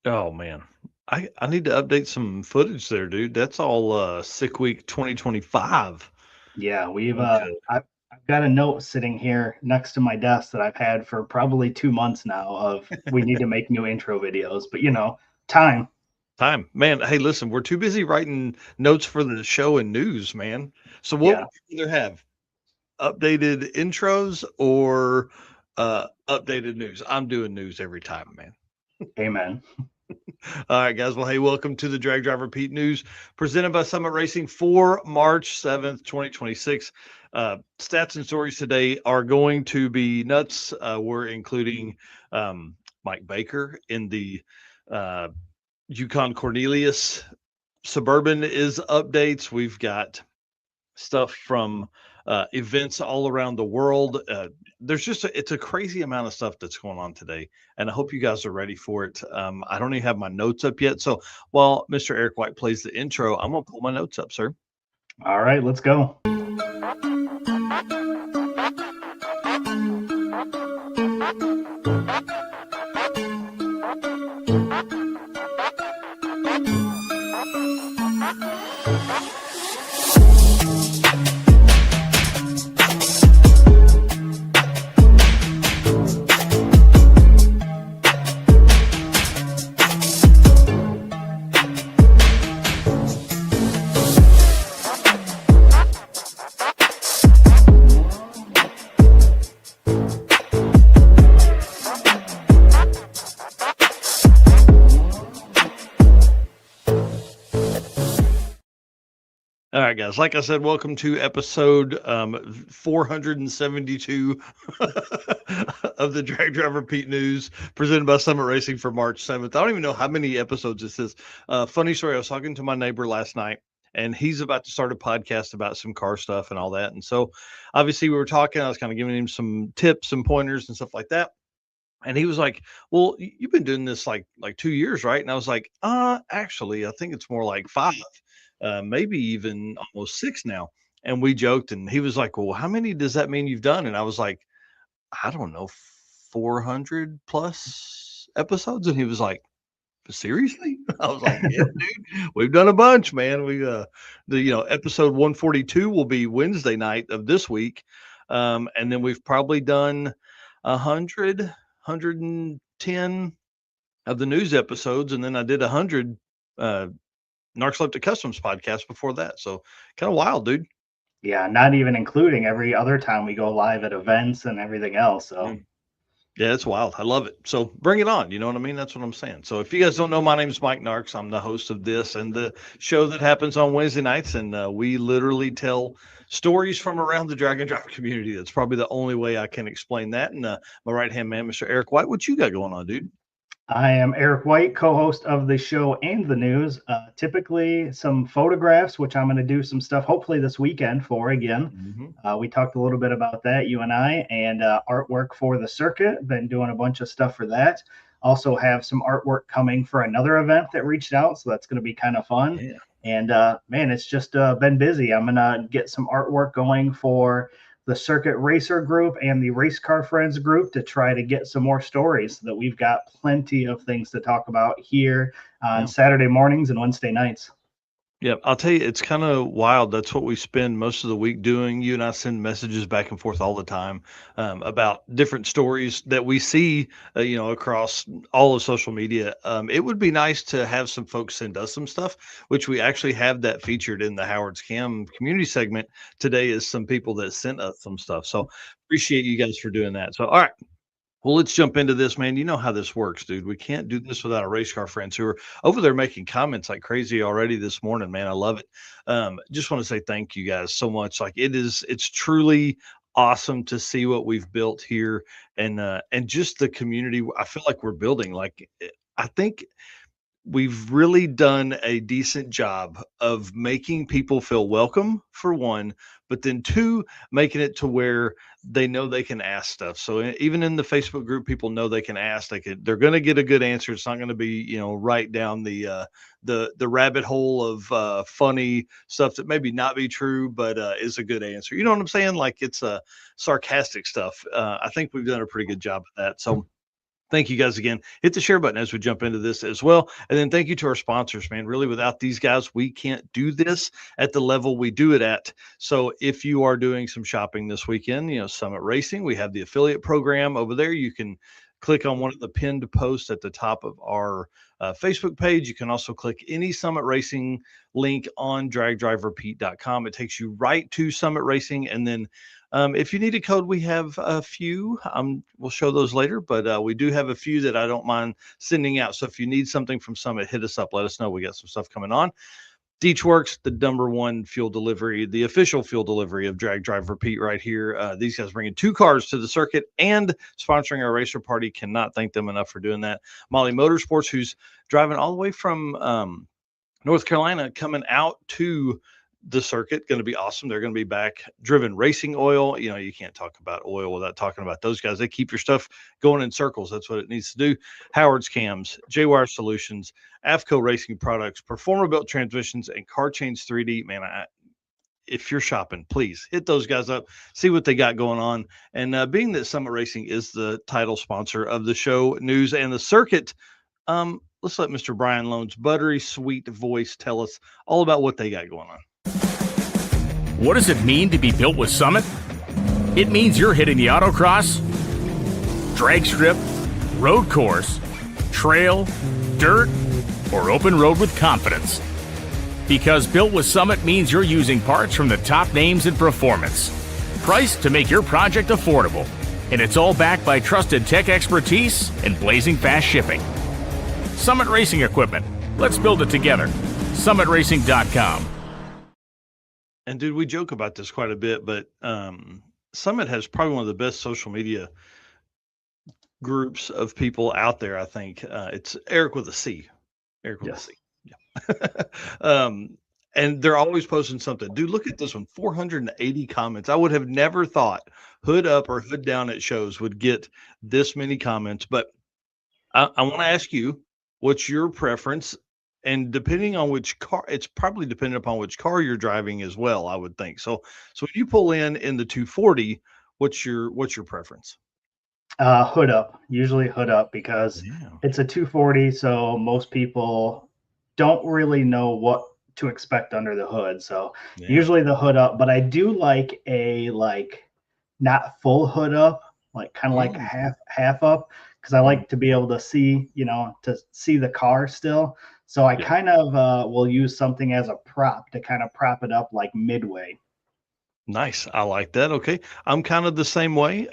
Oh man. I need to update some footage there, dude. That's all sick week 2025. Yeah, Okay. I've got a note sitting here next to my desk that I've had for probably 2 months now of we need to make new intro videos, but time. Time. Man, hey, listen, we're too busy writing notes for the show and news, man. So what Yeah, would you rather have? Updated intros or updated news? I'm doing news every time, man. amen. All right, guys. Well, hey, welcome to the Drag Driver Pete News presented by Summit Racing for March 7th, 2026. Stats and stories today are going to be nuts. We're including Mike Baker in the uh, Yukon Cornelius Suburban is updates. We've got stuff from events all around the world. It's a crazy amount of stuff that's going on today, and I hope you guys are ready for it. I don't even have my notes up yet, so while Mr. Eric White plays the intro, I'm gonna pull my notes up, sir. All right, let's go. All right, guys. Like I said, welcome to episode 472 of the Drag Driver Pete News, presented by Summit Racing for March 7th. I don't even know how many episodes this is. Funny story, I was talking to my neighbor last night, and he's about to start a podcast about some car stuff and all that. And so, obviously, we were talking. I was kind of giving him some tips and pointers and stuff like that. And he was like, "Well, you've been doing this like 2 years, right?" And I was like, actually, I think it's more like five, maybe even almost six now." And we joked, and he was like, "Well, how many does that mean you've done?" And I was like, "I don't know, 400 plus episodes." And he was like, "Seriously?" I was like, "Yeah, dude, we've done a bunch, man. Episode 142 will be Wednesday night of this week, and then we've probably done 110 of the news episodes, and then I did 100 uh, Narcoleptic Customs podcast before that. So kind of wild, dude. Yeah, not even including every other time we go live at events and everything else. So, Mm. Yeah, it's wild. I love it. So bring it on. You know what I mean? That's what I'm saying. So if you guys don't know, my name is Mike Narks. I'm the host of this and the show that happens on Wednesday nights, and we literally tell stories from around the Dragon Drive community. That's probably the only way I can explain that. And my right hand man, Mr. Eric White, what you got going on, dude? I am Eric White, co host of the show and the news. Typically, some photographs, which I'm going to do some stuff hopefully this weekend for again. Hmm. We talked a little bit about that, you and I, and artwork for the circuit. Been doing a bunch of stuff for that. Also, have some artwork coming for another event that reached out. So that's going to be kind of fun. Yeah. And man, it's just been busy. I'm going to get some artwork going for the Circuit Racer group and the Race Car Friends group to try to get some more stories so that we've got plenty of things to talk about here on Yeah. Saturday mornings and Wednesday nights. Yeah, I'll tell you, it's kind of wild. That's what we spend most of the week doing. You and I send messages back and forth all the time about different stories that we see, across all of social media. It would be nice to have some folks send us some stuff, which we actually have that featured in the Howard's Cam community segment today. Is some people that sent us some stuff. So appreciate you guys for doing that. So, all right. Well, let's jump into this, man. You know how this works, dude. We can't do this without our race car friends who are over there making comments like crazy already this morning, man. I love it. Just want to say thank you guys so much. It's truly awesome to see what we've built here and just the community. I feel like we're building. I think we've really done a decent job of making people feel welcome for one, but then two, making it to where they know they can ask stuff. So even in the Facebook group, people know they can ask. They're going to get a good answer. It's not going to be right down the rabbit hole of funny stuff that maybe not be true, but is a good answer. You know what I'm saying? Like it's sarcastic stuff. I think we've done a pretty good job of that. So Thank you guys again. Hit the share button as we jump into this as well. And then thank you to our sponsors, man. Really, without these guys, we can't do this at the level we do it at. So if you are doing some shopping this weekend, Summit Racing, we have the affiliate program over there. You can click on one of the pinned posts at the top of our Facebook page. You can also click any Summit Racing link on dragdriverepeat.com. It takes you right to Summit Racing. And then if you need a code, we have a few. We'll show those later, but we do have a few that I don't mind sending out. So if you need something from Summit, hit us up. Let us know. We got some stuff coming on. Deechworks, the number one fuel delivery, the official fuel delivery of Drag Drive Repeat right here. These guys bringing 2 cars to the circuit and sponsoring our racer party. Cannot thank them enough for doing that. Molly Motorsports, who's driving all the way from North Carolina, coming out to the circuit, going to be awesome. They're going to be back. Driven Racing Oil. You can't talk about oil without talking about those guys. They keep your stuff going in circles. That's what it needs to do. Howard's Cams, J-Wire Solutions, AFCO Racing Products, Performer Built Transmissions, and Car Change 3D. Man, if you're shopping, please hit those guys up, see what they got going on. And being that Summit Racing is the title sponsor of the show, news, and the circuit, let's let Mr. Brian Lone's buttery sweet voice tell us all about what they got going on. What does it mean to be built with Summit? It means you're hitting the autocross, drag strip, road course, trail, dirt, or open road with confidence. Because built with Summit means you're using parts from the top names in performance, priced to make your project affordable. And it's all backed by trusted tech expertise and blazing fast shipping. Summit Racing Equipment. Let's build it together. SummitRacing.com. And dude, we joke about this quite a bit, but Summit has probably one of the best social media groups of people out there. I think it's Eric with a C. Eric with a C. Yeah. And they're always posting something. Dude, look at this one, 480 comments. I would have never thought hood up or hood down at shows would get this many comments. But I want to ask you, what's your preference? And depending on which car, it's probably dependent upon which car you're driving as well, I would think. So if you pull in the 240, what's your preference? Hood up, usually hood up, because it's a 240. So most people don't really know what to expect under the hood. So usually the hood up, but I do like a not full hood up, like kind of like half up, because I like to be able to see, to see the car still. So I kind of will use something as a prop to kind of prop it up like midway. Nice. I like that. Okay. I'm kind of the same way.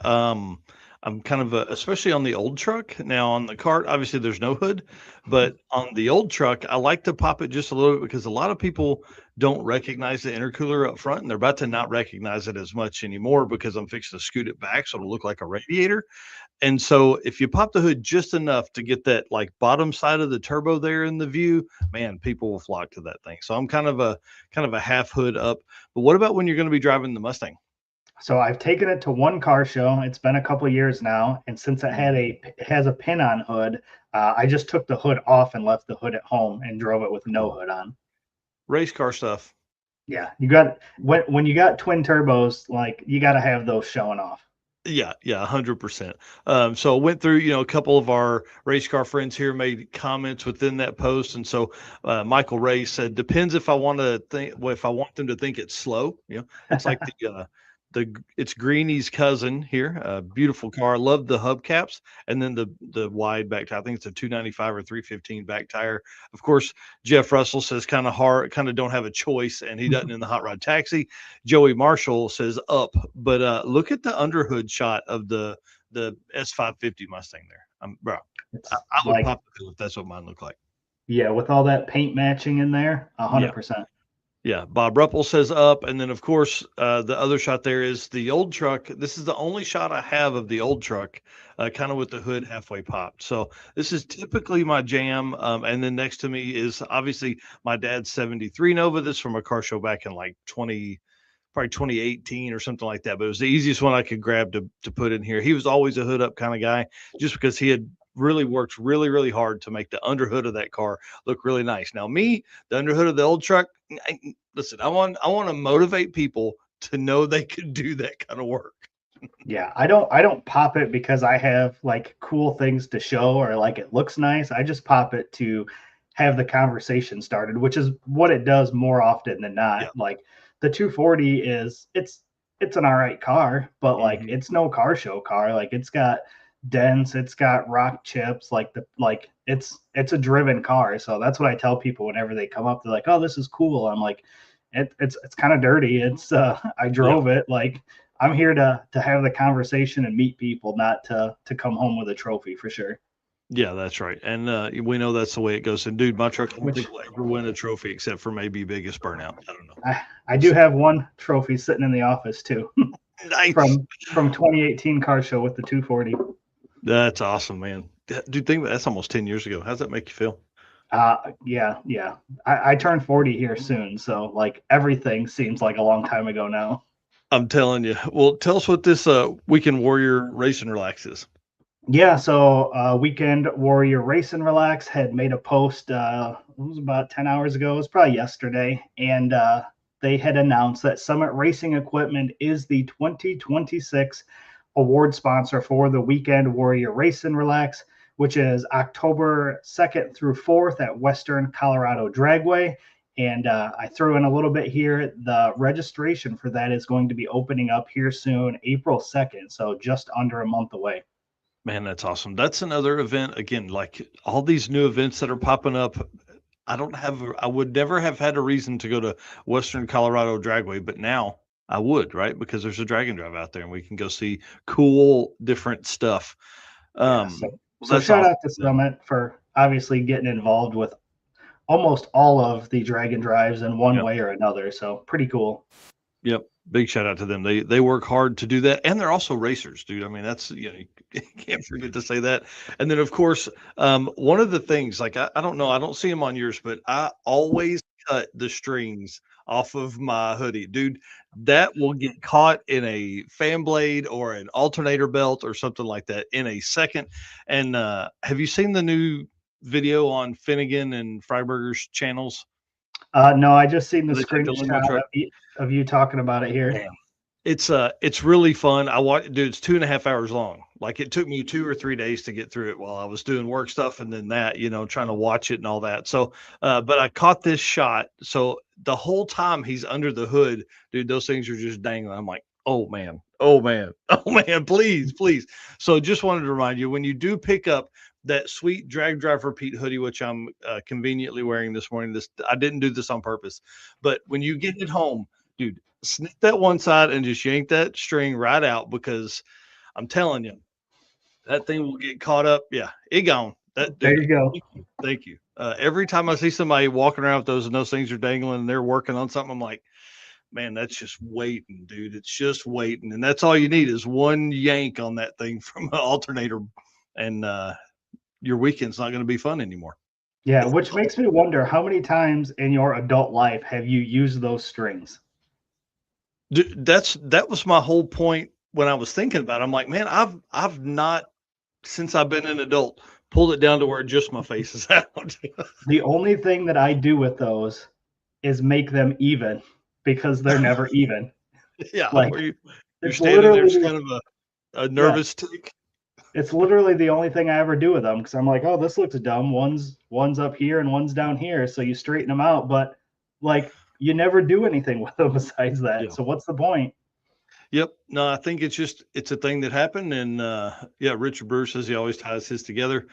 I'm kind of especially on the old truck. Now on the cart, obviously there's no hood, but on the old truck, I like to pop it just a little bit because a lot of people don't recognize the intercooler up front, and they're about to not recognize it as much anymore because I'm fixing to scoot it back so it'll look like a radiator. And so if you pop the hood just enough to get that like bottom side of the turbo there in the view, man, people will flock to that thing. So I'm kind of a half hood up. But what about when you're going to be driving the Mustang? So I've taken it to one car show. It's been a couple of years now, and since it has a pin-on hood, I just took the hood off and left the hood at home and drove it with no hood on. Race car stuff. Yeah, you got when you got twin turbos, like you got to have those showing off. Yeah, 100%. So I went through, a couple of our race car friends here made comments within that post, and so Michael Ray said, "Depends if I want to think, well, if I want them to think it's slow. It's like it's Greenie's cousin here. Beautiful car. Love the hubcaps, and then the wide back tire. I think it's a 295 or 315 back tire. Of course, Jeff Russell says kind of hard, kind of don't have a choice, and he doesn't in the hot rod taxi. Joey Marshall says up, but look at the underhood shot of the S550 Mustang there. I would pop the hood if that's what mine looked like. Yeah, with all that paint matching in there, 100%. Yeah, Bob Ruppel says up, and then of course the other shot there is the old truck. This is the only shot I have of the old truck, kind of with the hood halfway popped. So this is typically my jam. And then next to me is obviously my dad's 73 Nova. This from a car show back in like 2018 or something like that. But it was the easiest one I could grab to put in here. He was always a hood up kind of guy, just because he had really worked really, really hard to make the underhood of that car look really nice. Now me, the underhood of the old truck, listen, I want to motivate people to know they can do that kind of work. Yeah, I don't pop it because I have like cool things to show or like it looks nice. I just pop it to have the conversation started, which is what it does more often than Yeah. not. Like the 240 is it's an all right car, but like Mhm. it's no car show car. Like it's got dents, it's got rock chips, like it's a driven car. So that's what I tell people whenever they come up. They're like, "Oh, this is cool." I'm like, it's kind of dirty. I Yeah. drove it. Like I'm here to have the conversation and meet people, not to come home with a trophy for sure. Yeah, that's right, and, we know that's the way it goes, and dude, my truck I don't Which think will ever win a trophy except for maybe biggest burnout, I don't know. I We'll do see. have one trophy sitting in the office too, Nice. from 2018 car show with the 240. That's awesome, man. Dude, think that's almost 10 years ago. How's that make you feel? Yeah. I turned 40 here soon, so like everything seems like a long time ago now. I'm telling you. Well, tell us what this, Weekend Warrior Race and Relax is. Yeah, so Weekend Warrior Race and Relax had made a post. It was about 10 hours ago. It was probably yesterday, and they had announced that Summit Racing Equipment is the 2026 award sponsor for the Weekend Warrior Race and Relax, which is October 2nd through 4th at Western Colorado Dragway. And I threw in a little bit here. The registration for that is going to be opening up here soon, April 2nd. So just under a month away. Man, that's awesome. That's another event, again, like, all these new events that are popping up, I would never have had a reason to go to Western Colorado Dragway, but now I would, right? Because there's a Dragon Drive out there, and we can go see cool, different stuff. Yeah. So Well, so that's shout awesome. out to Summit for obviously getting involved with almost all of the Dragon Drives in one Yeah. way or another. So pretty cool. Yep. Big shout out to them. They work hard to do that, and they're also racers, dude. I mean, that's, you can't forget to say that. And then, of course, one of the things, like, I don't know, I don't see them on yours, but I always cut the strings off of my hoodie, dude. That will get caught in a fan blade or an alternator belt or something like that in a second. And have you seen the new video on Finnegan and Freiberger's channels? No, I just seen the They take the limo screenshot truck. of you talking about it here. It's really fun. Dude, it's 2.5 hours long. Like, it took me 2 or 3 days to get through it while I was doing work stuff and then that, trying to watch it and all that. So, but I caught this shot. So the whole time he's under the hood, dude, those things are just dangling. I'm like, oh man, oh man, oh man, please, please. So just wanted to remind you, when you do pick up that sweet Drag Drive Repeat hoodie, which I'm conveniently wearing this morning. I didn't do this on purpose, but when you get it home, dude, snip that one side and just yank that string right out, because I'm telling you, that thing will get caught up. Yeah, it gone. That There dude. you go. Thank you. Every time I see somebody walking around with those and those things are dangling and they're working on something, I'm like, man, that's just waiting, dude. It's just waiting, and that's all you need is one yank on that thing from an alternator, and your weekend's not going to be fun anymore. Yeah, which makes me wonder how many times in your adult life have you used those strings? That was my whole point when I was thinking about it. I'm like, man, I've not, since I've been an adult, pulled it down to where just my face is out. The only thing that I do with those is make them even because they're never even. Yeah, Like where you're it's standing there, just literally kind of a yeah, nervous tick. it's literally the only thing I ever do with them because I'm like, oh, this looks dumb. One's up here and one's down here, so you straighten them out, but like you never do anything with them besides that. Yeah. So what's the point? Yep. No, I think it's a thing that happened, and yeah, Richard Bruce says he always ties his together.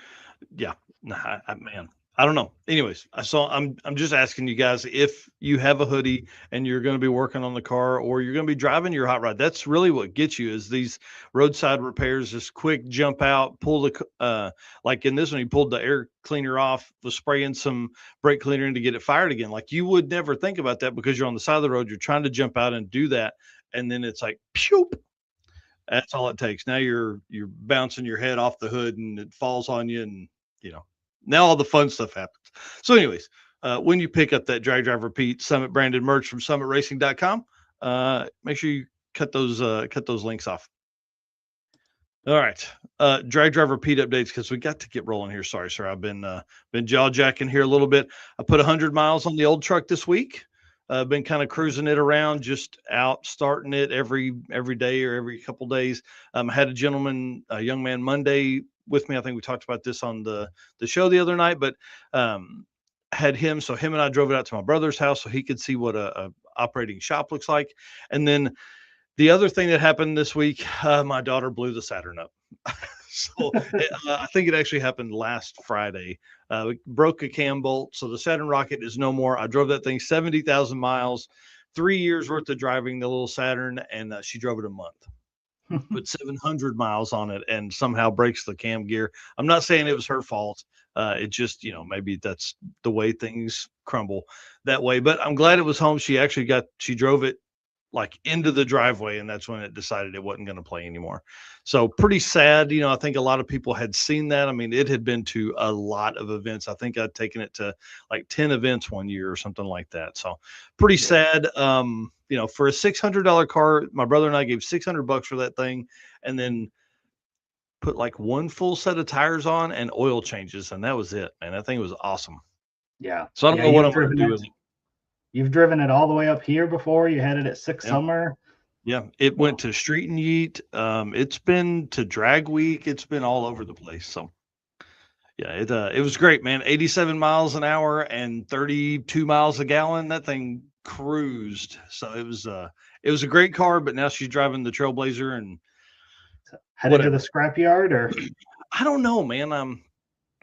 Yeah. Nah, man, I don't know. Anyways, I'm just asking you guys, if you have a hoodie and you're going to be working on the car or you're going to be driving your hot rod, that's really what gets you, is these roadside repairs. Just quick jump out, pull like in this one, he pulled the air cleaner off, was spraying some brake cleaner in to get it fired again. Like, you would never think about that because you're on the side of the road, you're trying to jump out and do that, and then it's like, pew. That's all it takes. Now you're bouncing your head off the hood and it falls on you, and you know now all the fun stuff happens. So, anyways, when you pick up that Drag Drive Repeat Summit branded merch from summitracing.com, make sure you cut those links off. All right, Drag Drive Repeat updates, because we got to get rolling here. Sorry, sir, I've been jaw jacking here a little bit. I put 100 miles on the old truck this week. been kind of cruising it around, just out starting it every day or every couple days. I had a young man Monday with me. I think we talked about this on the show the other night, but had him. So him and I drove it out to my brother's house so he could see what a operating shop looks like. And then the other thing that happened this week, my daughter blew the Saturn up. So I think it actually happened last Friday. We broke a cam bolt, so the Saturn rocket is no more. I drove that thing 70,000 miles, 3 years worth of driving the little Saturn, and she drove it a month. Put 700 miles on it and somehow breaks the cam gear. I'm not saying it was her fault. It just, maybe that's the way things crumble that way. But I'm glad it was home. She drove it like into the driveway, and that's when it decided it wasn't going to play anymore. So pretty sad. I think a lot of people had seen that. I mean, it had been to a lot of events. I think I'd taken it to like 10 events one year or something like that. So pretty sad. For a $600 car, my brother and I gave $600 for that thing, and then put like one full set of tires on and oil changes, and that was it, man. That thing was awesome. Yeah. So I don't know what I'm going to do with it. You've driven it all the way up here before. You had it at Six Summer. Yeah, it went to Street and Yeet. It's been to Drag Week. It's been all over the place. So yeah, it was great, man. 87 miles an hour and 32 miles a gallon. That thing cruised. So it was a great car. But now she's driving the Trailblazer and headed to the scrapyard, or I don't know, man. I'm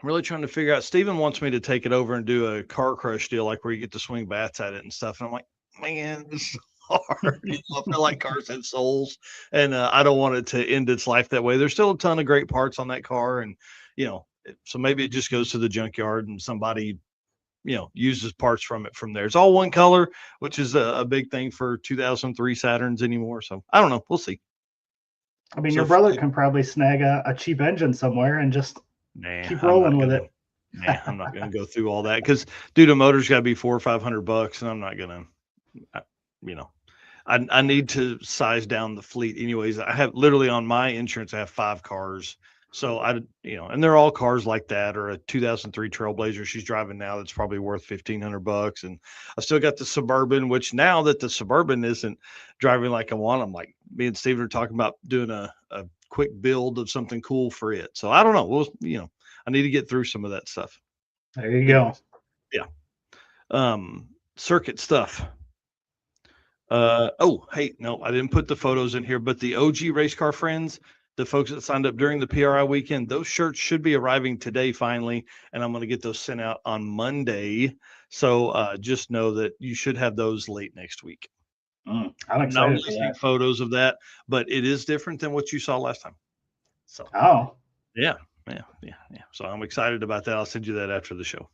really trying to figure out. Steven wants me to take it over and do a car crush deal, like where you get to swing bats at it and stuff. And I'm like, man, this is hard. I feel like cars have souls, and I don't want it to end its life that way. There's still a ton of great parts on that car, and so maybe it just goes to the junkyard and somebody uses parts from it from there. It's all one color, which is a big thing for 2003 Saturns anymore. So I don't know. We'll see. I mean, your brother can probably snag a cheap engine somewhere and just keep rolling with it. I'm not going to go through all that because, dude, a motor's got to be $400 or $500, and I'm not going to, I need to size down the fleet. Anyways, I have literally on my insurance, I have 5 cars. So and they're all cars like that, or a 2003 Trailblazer she's driving now that's probably worth $1,500. And I still got the Suburban, which now that the Suburban isn't driving like I want, I'm like, me and Steven are talking about doing a quick build of something cool for it. So I don't know. I need to get through some of that stuff. There you go. Yeah. Circuit stuff. Hey, no, I didn't put the photos in here, but the OG race car friends, the folks that signed up during the PRI weekend, those shirts should be arriving today finally, and I'm going to get those sent out on Monday. So just know that you should have those late next week. I'm excited for that. Photos of that, but it is different than what you saw last time. So yeah. So I'm excited about that. I'll send you that after the show.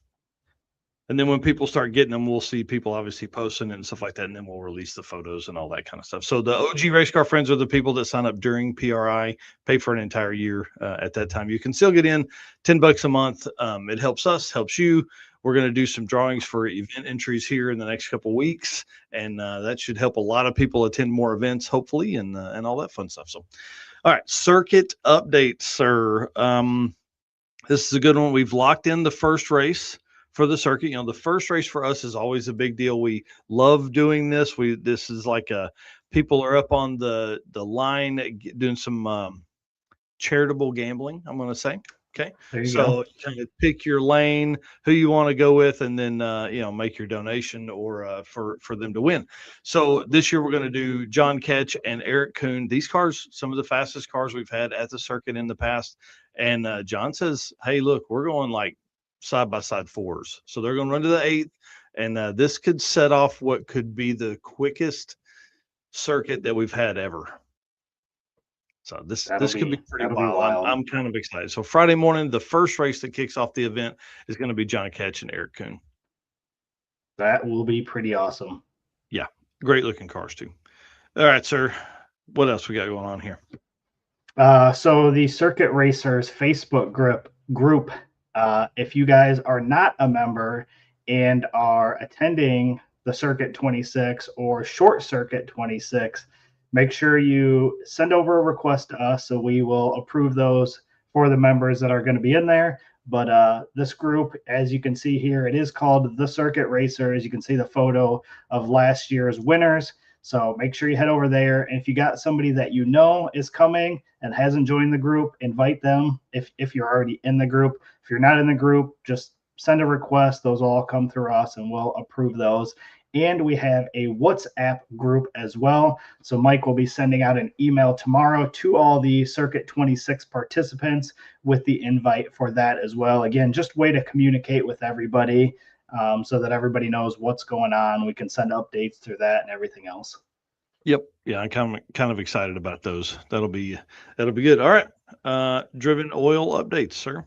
And then when people start getting them, we'll see people obviously posting it and stuff like that. And then we'll release the photos and all that kind of stuff. So the OG race car friends are the people that sign up during PRI, pay for an entire year at that time. You can still get in $10 a month. It helps us, helps you. We're going to do some drawings for event entries here in the next couple of weeks. And that should help a lot of people attend more events, hopefully, and all that fun stuff. So, all right, circuit update, sir. This is a good one. We've locked in the first race for the circuit. The first race for us is always a big deal. We love doing this. This is like people are up on the line doing some charitable gambling, I'm going to say. Okay. So you kind of pick your lane, who you want to go with, and then, make your donation or for them to win. So this year we're going to do John Ketch and Eric Kuhn. These cars, some of the fastest cars we've had at the circuit in the past. And John says, hey, look, we're going like side-by-side 4s. So they're going to run to the 8th. And this could set off what could be the quickest circuit that we've had ever. So this could be pretty wild. I'm kind of excited. So Friday morning, the first race that kicks off the event is going to be John Ketch and Eric Kuhn. That will be pretty awesome. Yeah. Great looking cars too. All right, sir. What else we got going on here? So the Circuit Racers Facebook group, if you guys are not a member and are attending the Circuit 26 or Short Circuit 26, make sure you send over a request to us so we will approve those for the members that are going to be in there. But this group, as you can see here, it is called the Circuit Racer. As you can see the photo of last year's winners. So make sure you head over there. And if you got somebody that you know is coming and hasn't joined the group, invite them if you're already in the group. If you're not in the group, just send a request. Those will all come through us and we'll approve those. And we have a WhatsApp group as well. So Mike will be sending out an email tomorrow to all the Circuit 26 participants with the invite for that as well. Again, just way to communicate with everybody so that everybody knows what's going on. We can send updates through that and everything else. Yep. Yeah, I'm kind of excited about those. That'll be good. All right. Driven oil updates, sir.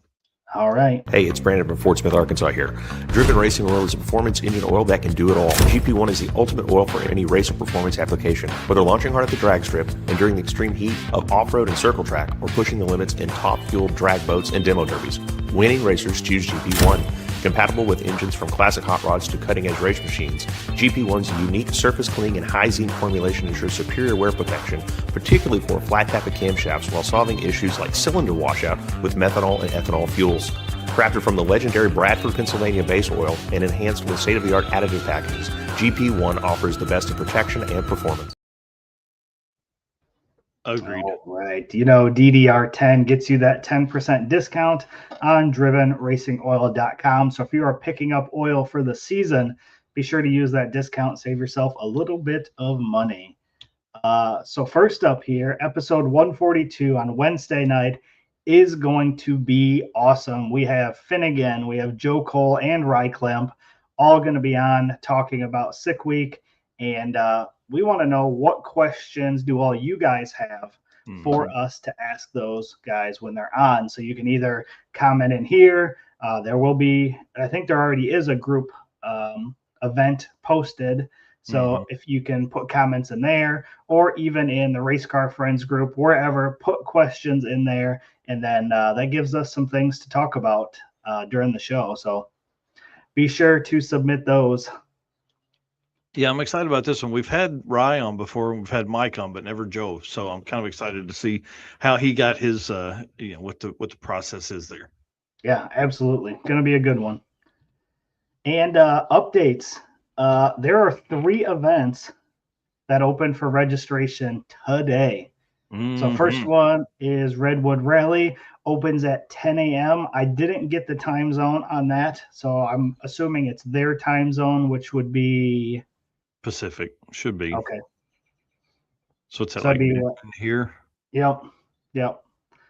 All right. Hey, it's Brandon from Fort Smith, Arkansas here. Driven Racing Oil is a performance engine oil that can do it all. GP1 is the ultimate oil for any race or performance application. Whether launching hard at the drag strip and during the extreme heat of off-road and circle track, or pushing the limits in top-fueled drag boats and demo derbies, winning racers choose GP1. Compatible with engines from classic hot rods to cutting-edge race machines, GP1's unique surface cleaning and high zinc formulation ensures superior wear protection, particularly for flat tappet camshafts, while solving issues like cylinder washout with methanol and ethanol fuels. Crafted from the legendary Bradford, Pennsylvania base oil and enhanced with state-of-the-art additive packages, GP1 offers the best in protection and performance. Agreed. All right. DDR10 gets you that 10% discount on drivenracingoil.com. So if you are picking up oil for the season, be sure to use that discount. Save yourself a little bit of money. So first up here, episode 142 on Wednesday night is going to be awesome. We have Finnegan, we have Joe Cole, and Ryclimp all going to be on talking about Sick Week. And we want to know, what questions do all you guys have for us to ask those guys when they're on? So you can either comment in here. There will be, I think there already is a group event posted. So if you can put comments in there, or even in the Race Car Friends group, wherever, put questions in there. And then that gives us some things to talk about during the show. So be sure to submit those. Yeah, I'm excited about this one. We've had Rye on before, and we've had Mike on, but never Joe. So I'm kind of excited to see how he got his, what the process is there. Yeah, absolutely. Going to be a good one. And updates. There are 3 events that open for registration today. So first one is Redwood Rally, opens at 10 a.m. I didn't get the time zone on that, so I'm assuming it's their time zone, which would be Pacific. Should be. Okay. So it's like here? Yep.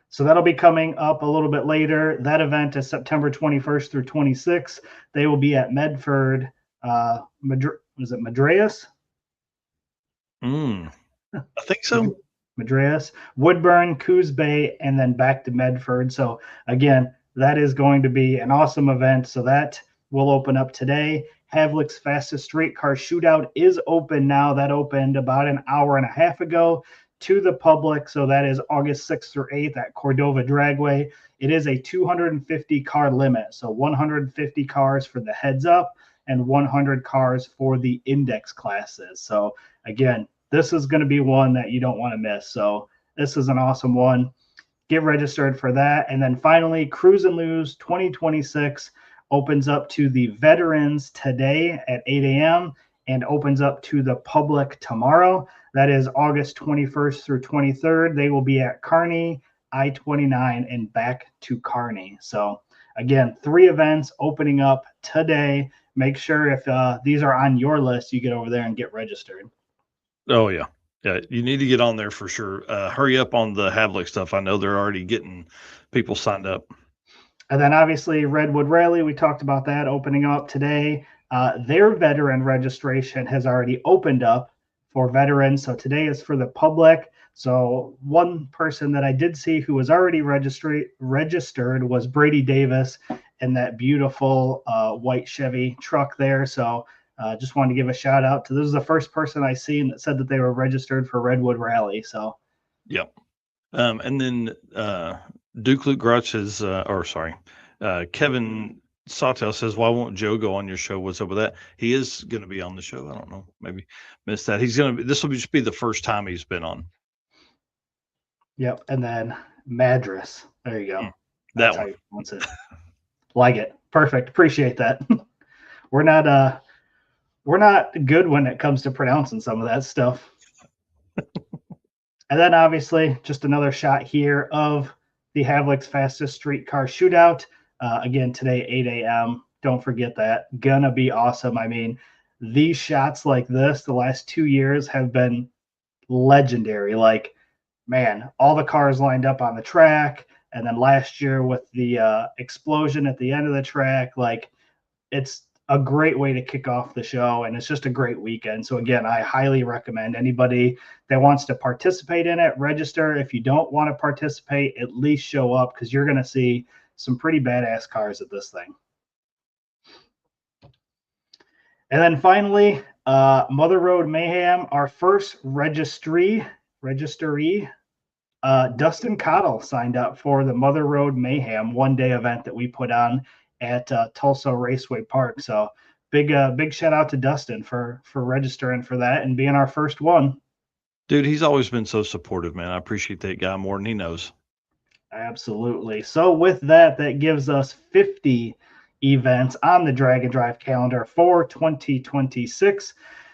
So that'll be coming up a little bit later. That event is September 21st through 26th. They will be at Medford. Was it Madreas? I think so. Madreas, Woodburn, Coos Bay, and then back to Medford. So again, that is going to be an awesome event. So that will open up today. Havlic's Fastest Streetcar Shootout is open now. That opened about an hour and a half ago to the public. So that is August 6th through 8th at Cordova Dragway. It is a 250 car limit. So 150 cars for the heads up and 100 cars for the index classes. So again, this is going to be one that you don't want to miss. So this is an awesome one. Get registered for that. And then finally, Cruise and Lose 2026 opens up to the veterans today at 8 a.m. and opens up to the public tomorrow. That is August 21st through 23rd. They will be at Kearney, I-29, and back to Kearney. So again, 3 events opening up today. Make sure if these are on your list, you get over there and get registered. Oh, yeah. Yeah, you need to get on there for sure. Hurry up on the Havlik stuff. I know they're already getting people signed up. And then obviously Redwood Rally, we talked about that opening up today. Their veteran registration has already opened up for veterans. So today is for the public. So one person that I did see who was already registered was Brady Davis in that beautiful white Chevy truck there. So just wanted to give a shout out to, this is the first person I seen that said that they were registered for Redwood Rally. So, yep. And then Duke Luke Grutch is, Kevin Sawtell says, why won't Joe go on your show? What's up with that? He is going to be on the show. I don't know. Maybe missed that. This will just be the first time he's been on. Yep. And then Madras. There you go. That That's how one. you pronounce it. Like it. Perfect. Appreciate that. we're not good when it comes to pronouncing some of that stuff. And then obviously just another shot here of the Havlic's fastest streetcar shootout. Again, today, 8 a.m. Don't forget that. Gonna be awesome. I mean, these shots like this, the last 2 years have been legendary. Like, man, all the cars lined up on the track. And then last year with the explosion at the end of the track, like, it's a great way to kick off the show, and it's just a great weekend. So again, I highly recommend anybody that wants to participate in it, register. If you don't want to participate, at least show up, because you're going to see some pretty badass cars at this thing. And then finally, Mother Road Mayhem, our first registry, Dustin Cottle signed up for the Mother Road Mayhem one-day event that we put on at Tulsa Raceway Park. So big shout out to Dustin for registering for that and being our first one. Dude, he's always been so supportive, man. I appreciate that guy more than he knows. Absolutely. So with that, that gives us 50 events on the Drag and Drive calendar for 2026.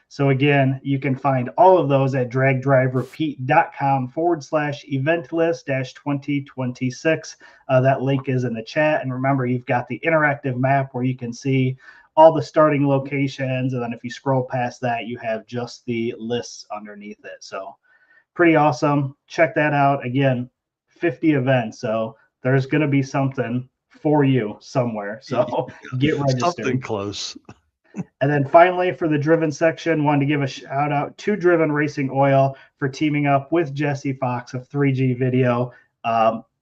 So again, you can find all of those at dragdriverepeat.com/event list-2026. That link is in the chat. And remember, you've got the interactive map where you can see all the starting locations. And then if you scroll past that, you have just the lists underneath it. So pretty awesome. Check that out. Again, 50 events. So there's going to be something for you somewhere. So get registered. Something close. And then finally, for the driven section, wanted to give a shout out to Driven Racing Oil for teaming up with Jesse Fox of 3G Video.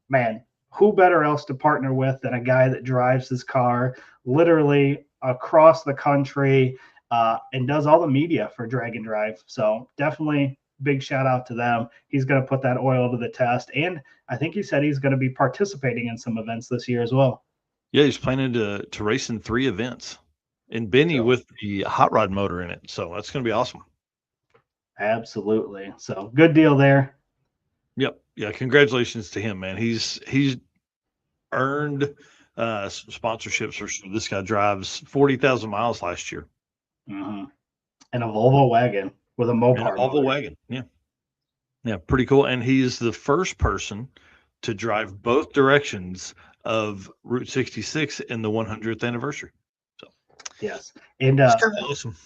Man, who better else to partner with than a guy that drives his car literally across the country and does all the media for Drag and Drive. So definitely big shout out to them. He's going to put that oil to the test. And I think he said he's going to be participating in some events this year as well. Yeah, he's planning to race in 3 events. And Benny with the hot rod motor in it. So that's going to be awesome. Absolutely. So good deal there. Yep. Yeah. Congratulations to him, man. He's earned sponsorships for sure. This guy drives 40,000 miles last year. Mm-hmm. And a Volvo wagon with a Mopar. Volvo wagon. Yeah. Yeah. Pretty cool. And he's the first person to drive both directions of Route 66 in the 100th anniversary. Yes. And awesome.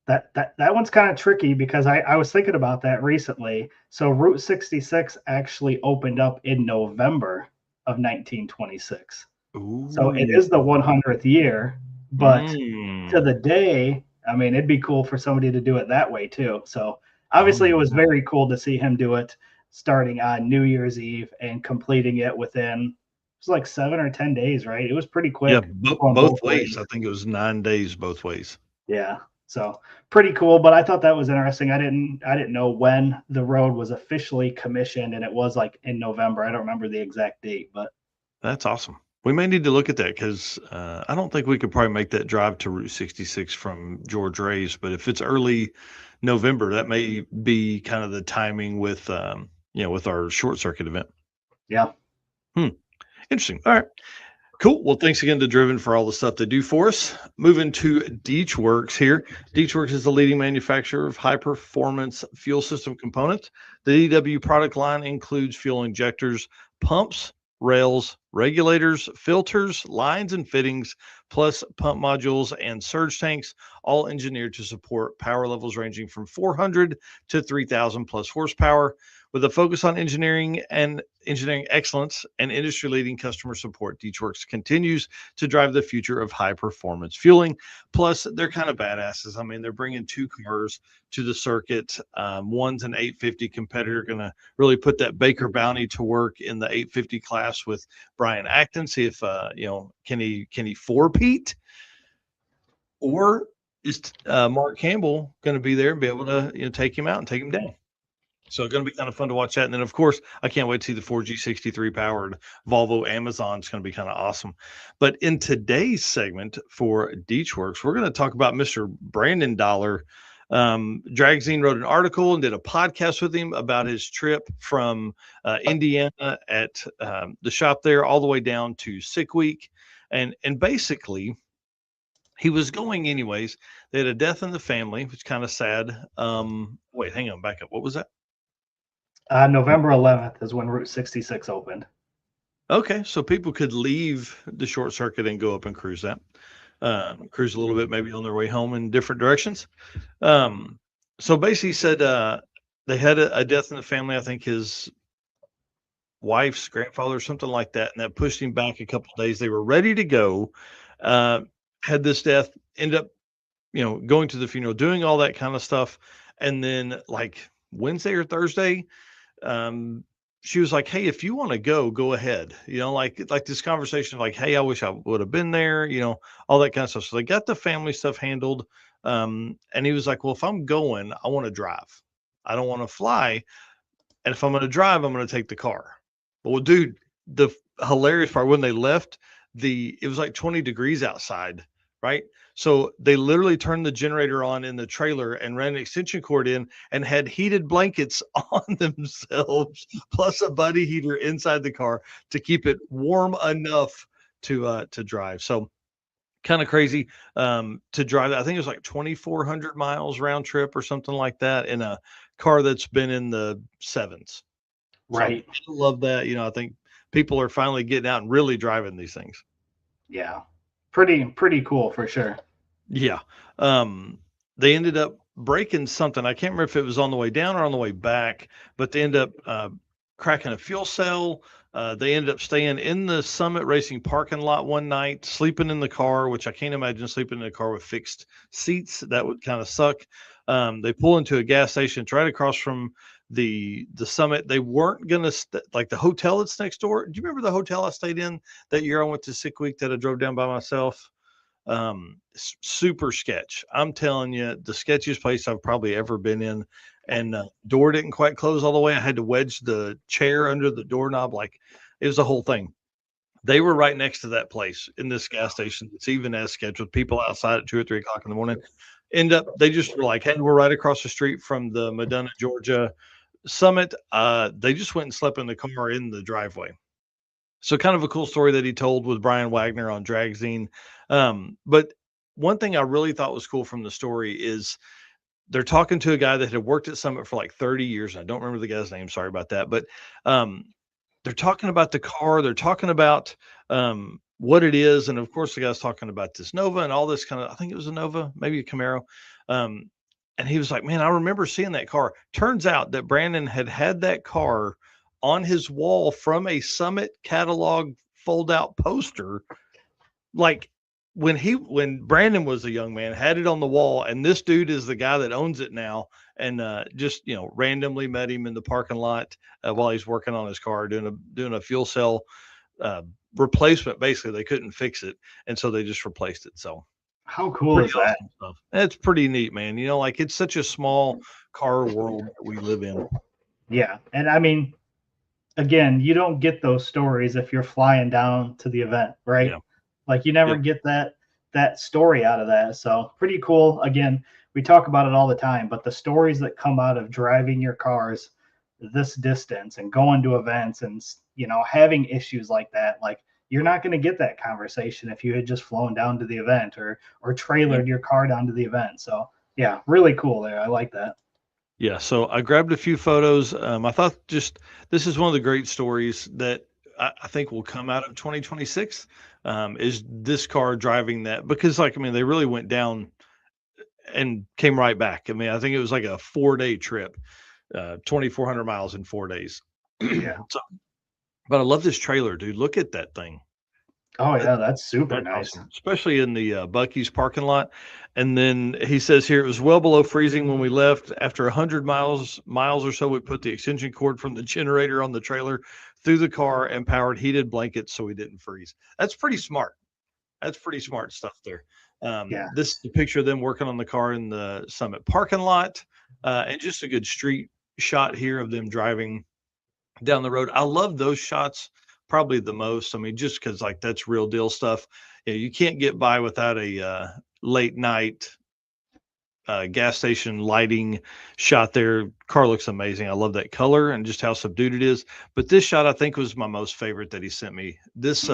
That one's kind of tricky because I was thinking about that recently. So Route 66 actually opened up in November of 1926. Ooh. So it is the 100th year, but to the day, I mean, it'd be cool for somebody to do it that way too. So obviously it was very cool to see him do it starting on New Year's Eve and completing it within it was like 7 or 10 days, right? It was pretty quick. Yeah, both ways. I think it was 9 days both ways. Yeah, so pretty cool. But I thought that was interesting. I didn't know when the road was officially commissioned, and it was like in November. I don't remember the exact date, but that's awesome. We may need to look at that because I don't think we could probably make that drive to Route 66 from George Ray's. But if it's early November, that may be kind of the timing with with our short circuit event. Yeah. Interesting. All right. Cool. Well, thanks again to Driven for all the stuff they do for us. Moving to Deechworks here. Deechworks is the leading manufacturer of high-performance fuel system components. The DW product line includes fuel injectors, pumps, rails, regulators, filters, lines, and fittings, plus pump modules and surge tanks, all engineered to support power levels ranging from 400 to 3,000 plus horsepower. With a focus on engineering excellence and industry-leading customer support, Deechworks continues to drive the future of high-performance fueling. Plus, they're kind of badasses. I mean, they're bringing 2 cars to the circuit. One's an 850 competitor, going to really put that Baker Bounty to work in the 850 class with Brian Acton. See if can he four-peat, or is Mark Campbell going to be there and be able to take him out and take him down? So it's going to be kind of fun to watch that. And then, of course, I can't wait to see the 4G63 powered Volvo Amazon. It's going to be kind of awesome. But in today's segment for Deechworks, we're going to talk about Mr. Brandon Dollar Dragzine wrote an article and did a podcast with him about his trip from Indiana at the shop there all the way down to Sick Week. And basically, he was going anyways. They had a death in the family, which is kind of sad. Wait, hang on, back up. What was that? November 11th is when Route 66 opened. Okay, so people could leave the short circuit and go up and cruise that. Cruise a little bit, maybe on their way home in different directions. So basically, he said they had a death in the family. I think his wife's grandfather or something like that, and that pushed him back a couple of days. They were ready to go. Had this death, end up, going to the funeral, doing all that kind of stuff, and then like Wednesday or Thursday, she was like, "Hey, if you want to go ahead." Like this conversation of like, "Hey, I wish I would have been there," all that kind of stuff. So they got the family stuff handled. And he was like, "Well, if I'm going, I want to drive. I don't want to fly. And if I'm going to drive, I'm going to take the car." Well, dude, the hilarious part when they left, it was like 20 degrees outside, right? So they literally turned the generator on in the trailer and ran an extension cord in and had heated blankets on themselves, plus a buddy heater inside the car to keep it warm enough to drive. So kind of crazy to drive. I think it was like 2,400 miles round trip or something like that in a car that's been in the sevens. Right. So I love that. I think people are finally getting out and really driving these things. Yeah. Pretty cool for sure. Yeah. They ended up breaking something. I can't remember if it was on the way down or on the way back, but they ended up cracking a fuel cell. They ended up staying in the Summit Racing parking lot one night, sleeping in the car, which I can't imagine sleeping in a car with fixed seats. That would kind of suck. They pull into a gas station. It's right across from the Summit. They weren't gonna like the hotel that's next door. Do you remember the hotel I stayed in that year I went to Sick Week that I drove down by myself? Super sketch. I'm telling you, the sketchiest place I've probably ever been in. And door didn't quite close all the way. I had to wedge the chair under the doorknob. Like, it was a whole thing. They were right next to that place in this gas station. It's even as scheduled. People outside at 2 or 3 o'clock in the morning. They just were like, "Hey, we're right across the street from the Medina, Georgia Summit." They just went and slept in the car in the driveway. So kind of a cool story that he told with Brian Wagner on Dragzine. But one thing I really thought was cool from the story is they're talking to a guy that had worked at Summit for like 30 years. I don't remember the guy's name. Sorry about that. But they're talking about the car. They're talking about what it is. And of course, the guy's talking about this Nova and all this kind of, I think it was a Nova, maybe a Camaro. And he was like, "Man, I remember seeing that car." Turns out that Brandon had that car on his wall from a Summit catalog fold out poster. Like, when Brandon was a young man, had it on the wall, and this dude is the guy that owns it now, and just randomly met him in the parking lot while he's working on his car, doing a fuel cell replacement. Basically, they couldn't fix it, and so they just replaced it. So how cool is that? Stuff. It's pretty neat, man. Like, it's such a small car world that we live in. Yeah, and I mean, again, you don't get those stories if you're flying down to the event, right? Yeah. Like, you never get that story out of that. So pretty cool. Again, we talk about it all the time, but the stories that come out of driving your cars this distance and going to events and having issues like that, like, you're not going to get that conversation if you had just flown down to the event or trailered your car down to the event. So yeah, really cool there. I like that. Yeah, so I grabbed a few photos. I thought this is one of the great stories that I think will come out of 2026, is this car driving that, because they really went down and came right back. I think it was like a 4-day trip, 2,400 miles in 4 days. Yeah. But I love this trailer, dude. Look at that thing. Oh yeah, that's super nice. Awesome. Especially in the Buc-ee's parking lot. And then he says here, it was well below freezing when we left. After 100 miles or so, we put the extension cord from the generator on the trailer through the car and powered heated blankets so we didn't freeze. That's pretty smart. That's pretty smart stuff there. This is a picture of them working on the car in the Summit parking lot, and just a good street shot here of them driving down the road. I love those shots probably the most. Just because that's real deal stuff. You can't get by without a late night gas station lighting shot there. Car looks amazing. I love that color and just how subdued it is. But this shot, I think, was my most favorite that he sent me. This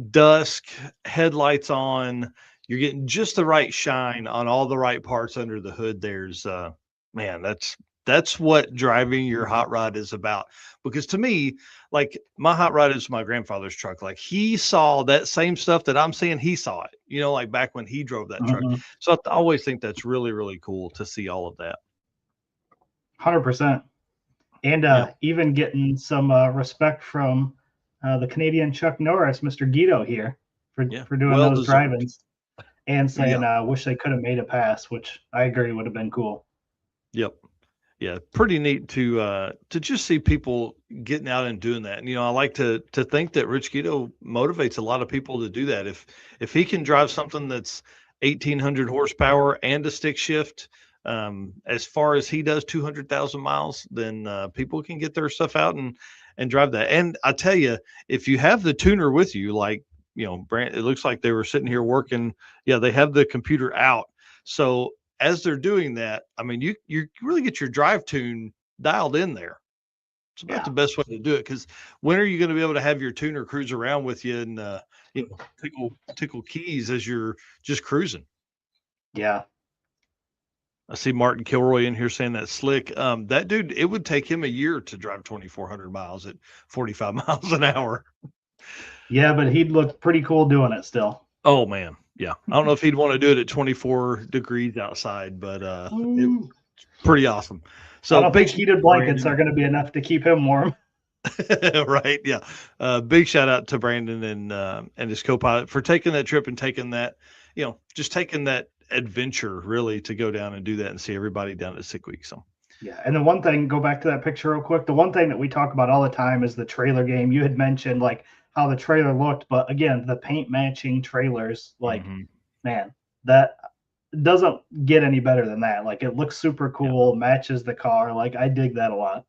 dusk, headlights on, you're getting just the right shine on all the right parts under the hood. There's man, that's what driving your hot rod is about. Because to me, like my hot rod is my grandfather's truck. Like he saw that same stuff that I'm seeing, he saw it, like back when he drove that truck. Mhm. So I always think that's really, really cool to see all of that. 100%. And Yeah. even getting some respect from the Canadian Chuck Norris, Mr. Guido here, for doing Well those deserved. drive-ins and saying, Yeah. wish they could have made a pass, which I agree would have been cool. Yep. Yeah, pretty neat to just see people getting out and doing that. And I like to think that Rich Guido motivates a lot of people to do that. If he can drive something that's 1,800 horsepower and a stick shift, as far as he does 200,000 miles, then people can get their stuff out and drive that. And I tell you, if you have the tuner with you, like Brand, it looks like they were sitting here working. Yeah, they have the computer out, so as they're doing that, I mean, you really get your drive tune dialed in there. It's about the best way to do it, because when are you going to be able to have your tuner cruise around with you and tickle keys as you're just cruising? Yeah. I see Martin Kilroy in here saying that slick. That dude, it would take him a year to drive 2,400 miles at 45 miles an hour. Yeah, but he'd look pretty cool doing it still. Oh man, yeah. I don't know if he'd want to do it at 24 degrees outside, but it's pretty awesome. So I don't think heated blankets are going to be enough to keep him warm. Right. Yeah. Big shout out to Brandon and his co-pilot for taking that trip and taking that, just taking that adventure really to go down and do that and see everybody down at Sick Week. So yeah. And the one thing, go back to that picture real quick. The one thing that we talk about all the time is the trailer game. You had mentioned like how the trailer looked, but again, the paint matching trailers, like, man, that doesn't get any better than that. Like it looks super cool, matches the car. Like I dig that a lot.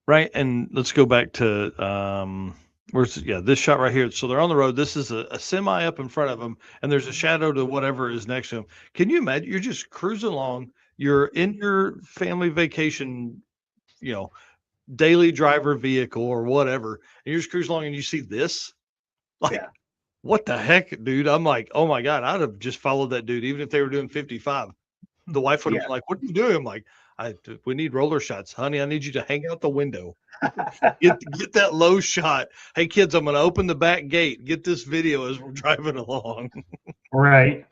Right. And let's go back to this shot right here. So they're on the road. This is a semi up in front of them, and there's a shadow to whatever is next to them. Can you imagine? You're just cruising along. You're in your family vacation, daily driver vehicle or whatever, and you're just cruising along and you see this. Like, what the heck, dude? I'm like, oh my God, I'd have just followed that dude, even if they were doing 55. The wife would have been like, what are you doing? I'm like, we need roller shots, honey. I need you to hang out the window. get that low shot. Hey kids, I'm going to open the back gate. Get this video as we're driving along. Right.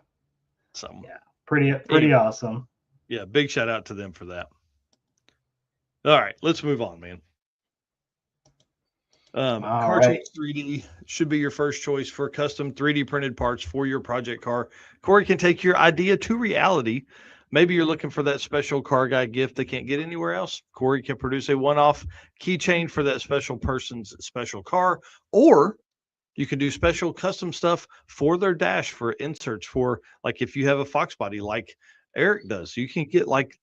So yeah, pretty awesome. Yeah, big shout out to them for that. All right, let's move on, man. Car Change 3D should be your first choice for custom 3D printed parts for your project car. Corey can take your idea to reality. Maybe you're looking for that special car guy gift they can't get anywhere else. Corey can produce a one-off keychain for that special person's special car, or you can do special custom stuff for their dash for inserts for, like, if you have a Fox body like Eric does, you can get like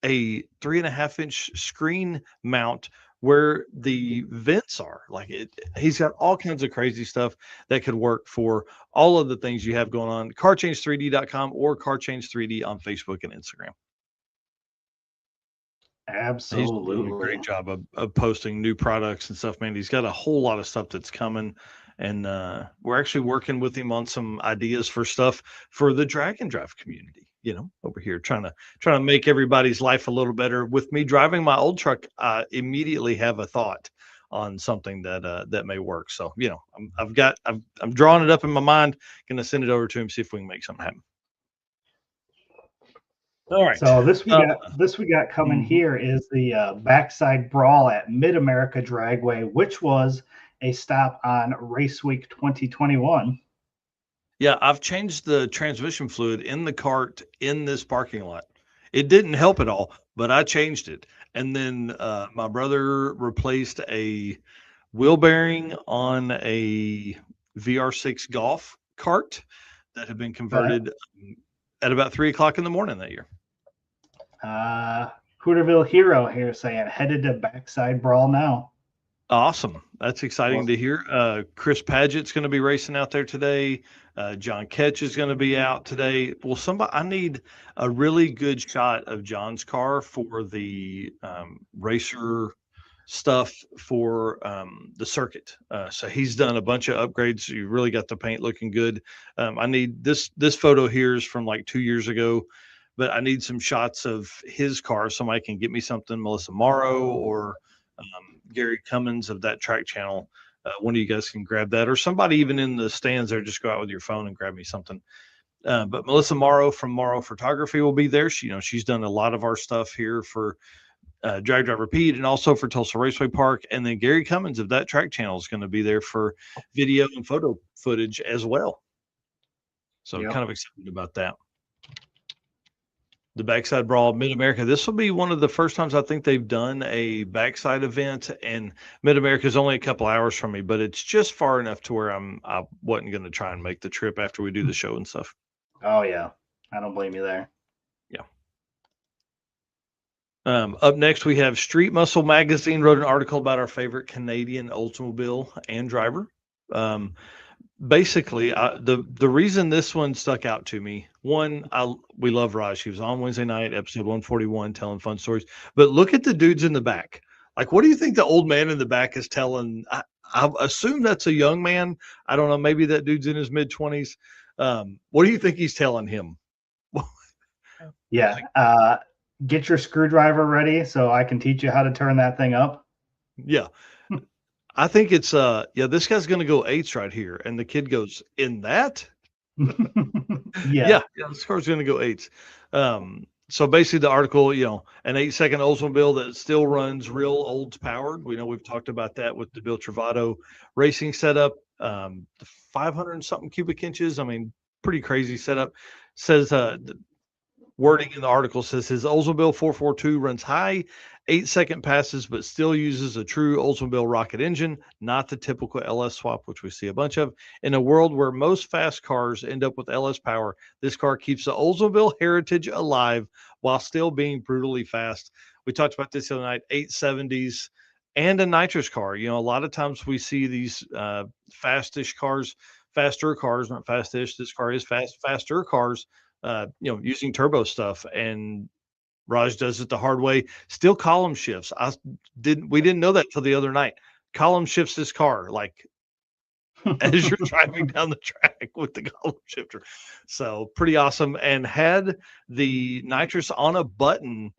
a 3.5-inch screen mount where the vents are. Like he's got all kinds of crazy stuff that could work for all of the things you have going on. CarChange3D.com or CarChange3D on Facebook and Instagram. Absolutely. He's doing a great job of posting new products and stuff, man. He's got a whole lot of stuff that's coming, and we're actually working with him on some ideas for stuff for the drag and drive community. Over here trying to make everybody's life a little better. With me driving my old truck, I immediately have a thought on something that may work. So, I'm drawing it up in my mind, going to send it over to him, see if we can make something happen. All right. So this we got coming here is the backside brawl at Mid-America Dragway, which was a stop on Race Week 2021. Yeah, I've changed the transmission fluid in the cart in this parking lot. It didn't help at all, but I changed it. And then my brother replaced a wheel bearing on a VR6 Golf cart that had been converted at about 3:00 in the morning that year. Hooterville Hero here saying headed to backside brawl now. Awesome. That's exciting to hear. Chris Paget's going to be racing out there today. John Ketch is going to be out today. Well, I need a really good shot of John's car for the racer stuff for the circuit. So he's done a bunch of upgrades. You really got the paint looking good. I need this photo here is from like 2 years ago, but I need some shots of his car. Somebody can get me something, Melissa Morrow or Gary Cummins of that track channel. One of you guys can grab that, or somebody even in the stands there, just go out with your phone and grab me something. But Melissa Morrow from Morrow Photography will be there. She's done a lot of our stuff here for Drag Driver Pete and also for Tulsa Raceway Park. And then Gary Cummins of that track channel is going to be there for video and photo footage as well. So kind of excited about that. The Backside Brawl Mid-America. This will be one of the first times I think they've done a backside event, and Mid-America is only a couple hours from me, but it's just far enough to where I wasn't going to try and make the trip after we do the show and stuff. Oh yeah, I don't blame you there. Yeah. Up next, we have Street Muscle Magazine wrote an article about our favorite Canadian Oldsmobile and driver. Basically, the reason this one stuck out to me, one, we love Raj. He was on Wednesday night, episode 141, telling fun stories. But look at the dudes in the back. Like, what do you think the old man in the back is telling? I assume that's a young man. I don't know. Maybe that dude's in his mid-20s. What do you think he's telling him? Yeah. Get your screwdriver ready so I can teach you how to turn that thing up. Yeah. I think it's this guy's gonna go eights right here. And the kid goes, in that? Yeah, this car's gonna go eights. So basically the article, an 8-second Oldsmobile that still runs real Olds powered. We know we've talked about that with the Bill Travato racing setup. The 500 and something cubic inches. I mean, pretty crazy setup. Says the wording in the article says his Oldsmobile 442 runs high 8-second passes, but still uses a true Oldsmobile rocket engine, not the typical LS swap, which we see a bunch of. In a world where most fast cars end up with LS power, this car keeps the Oldsmobile heritage alive while still being brutally fast. We talked about this the other night, 870s and a nitrous car. A lot of times we see these faster cars, not fastish. This car is faster cars, using turbo stuff, and Raj does it the hard way. Still column shifts. We didn't know that till the other night. Column shifts this car like as you're driving down the track with the column shifter. So pretty awesome. And had the nitrous on a button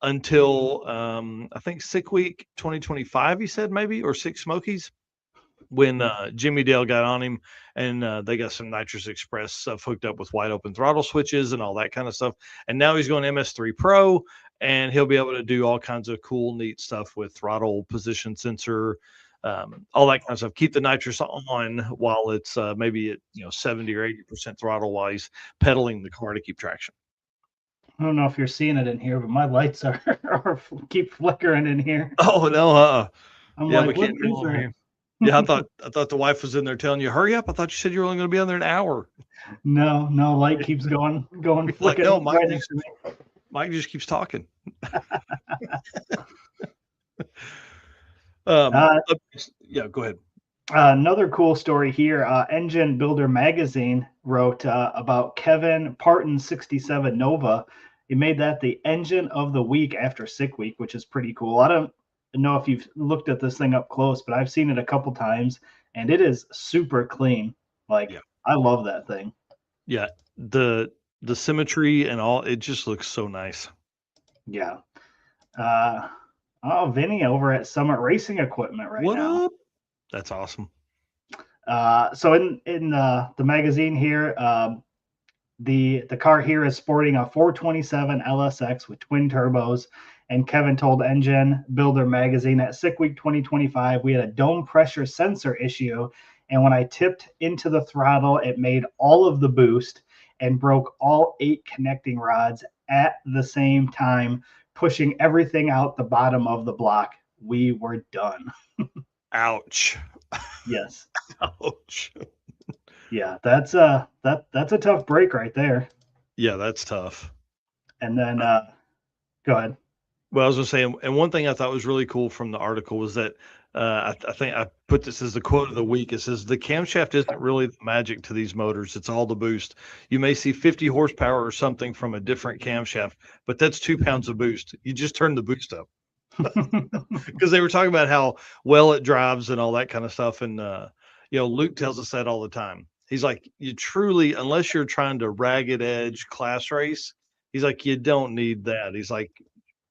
until I think Sick Week 2025, he said, maybe, or Six Smokies, when Jimmy Dale got on him, and they got some Nitrous Express stuff hooked up with wide open throttle switches and all that kind of stuff. And now he's going MS3 Pro, and he'll be able to do all kinds of cool, neat stuff with throttle position sensor, all that kind of stuff. Keep the nitrous on while it's maybe at 70 or 80% throttle while he's pedaling the car to keep traction. I don't know if you're seeing it in here, but my lights are keep flickering in here. Oh no! I'm yeah, like, we can't do over here. Yeah, I thought the wife was in there telling you, hurry up. I thought you said you were only going to be on there an hour. No, light keeps going, flicking. Like, no, Mike just keeps talking. Yeah, go ahead. Another cool story here. Engine Builder Magazine wrote about Kevin Parton 67 Nova. He made that the engine of the week after Sick Week, which is pretty cool. I don't know if you've looked at this thing up close, but I've seen it a couple times, and it is super clean. I love that thing. Yeah, the symmetry and all, it just looks so nice. Yeah. Vinny over at Summit Racing Equipment now. What up? That's awesome. So in the magazine here, the car here is sporting a 427 LSX with twin turbos. And Kevin told Engine Builder Magazine at Sick Week 2025, we had a dome pressure sensor issue. And when I tipped into the throttle, it made all of the boost and broke all 8 connecting rods at the same time, pushing everything out the bottom of the block. We were done. Ouch. Yes. Ouch. Yeah, that's a tough break right there. Yeah, that's tough. And then go ahead. Well, I was going to say, and one thing I thought was really cool from the article was that I think I put this as the quote of the week. It says, the camshaft isn't really the magic to these motors. It's all the boost. You may see 50 horsepower or something from a different camshaft, but that's 2 pounds of boost. You just turn the boost up. Because they were talking about how well it drives and all that kind of stuff. And, Luke tells us that all the time. He's like, you truly, unless you're trying to ragged edge class race, he's like, you don't need that. He's like,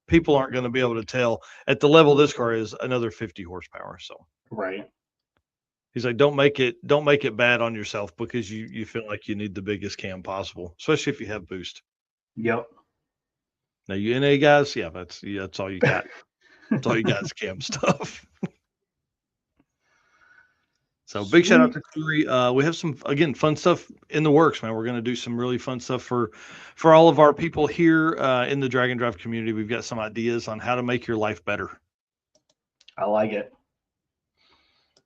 people aren't going to be able to tell at the level this car is another 50 horsepower. So Right. he's like, don't make it bad on yourself because you feel like you need the biggest cam possible, especially if you have boost. Yep. Now you NA guys, that's all you got. That's all you got is cam stuff. So big shout out to Corey. We have some, again, fun stuff in the works, man. We're going to do some really fun stuff for all of our people here in the Drag and Drive community. We've got some ideas on how to make your life better. I like it.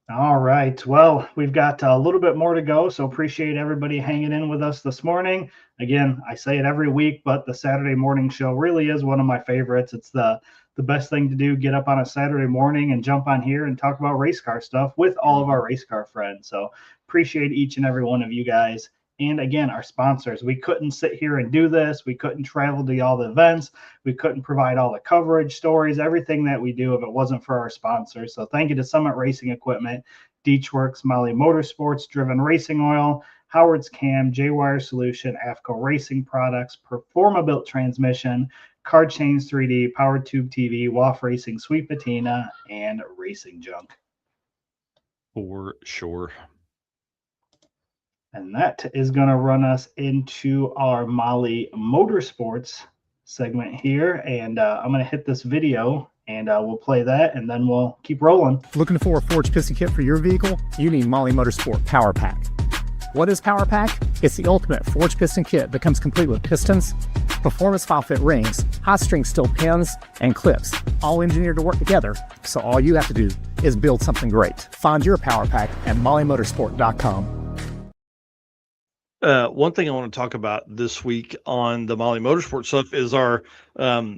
All right. Well, we've got a little bit more to go, so appreciate everybody hanging in with us this morning. Again, I say it every week, but the Saturday morning show really is one of my favorites. It's the best thing to do, get up on a Saturday morning and jump on here and talk about race car stuff with all of our race car friends. So appreciate each and every one of you guys. And again, our sponsors. We couldn't sit here and do this. We couldn't travel to all the events. We couldn't provide all the coverage, stories, everything that we do if it wasn't for our sponsors. So thank you to Summit Racing Equipment, Deechworks, Molly Motorsports, Driven Racing Oil, Howard's Cam, J-Wire Solution, AFCO Racing Products, Performa-Built Transmission, Car Chains 3D, Power Tube TV, WAF Racing, Sweet Patina, and Racing Junk. For sure. And that is going to run us into our Molly Motorsports segment here. And I'm going to hit this video and we'll play that and then we'll keep rolling. Looking for a forged piston kit for your vehicle? You need Molly Motorsport Power Pack. What is Power Pack? It's the ultimate forged piston kit that comes complete with pistons, performance file fit rings, hot string steel pins, and clips, all engineered to work together. So all you have to do is build something great. Find your Power Pack at mollymotorsport.com. One thing I want to talk about this week on the Molly Motorsport stuff is our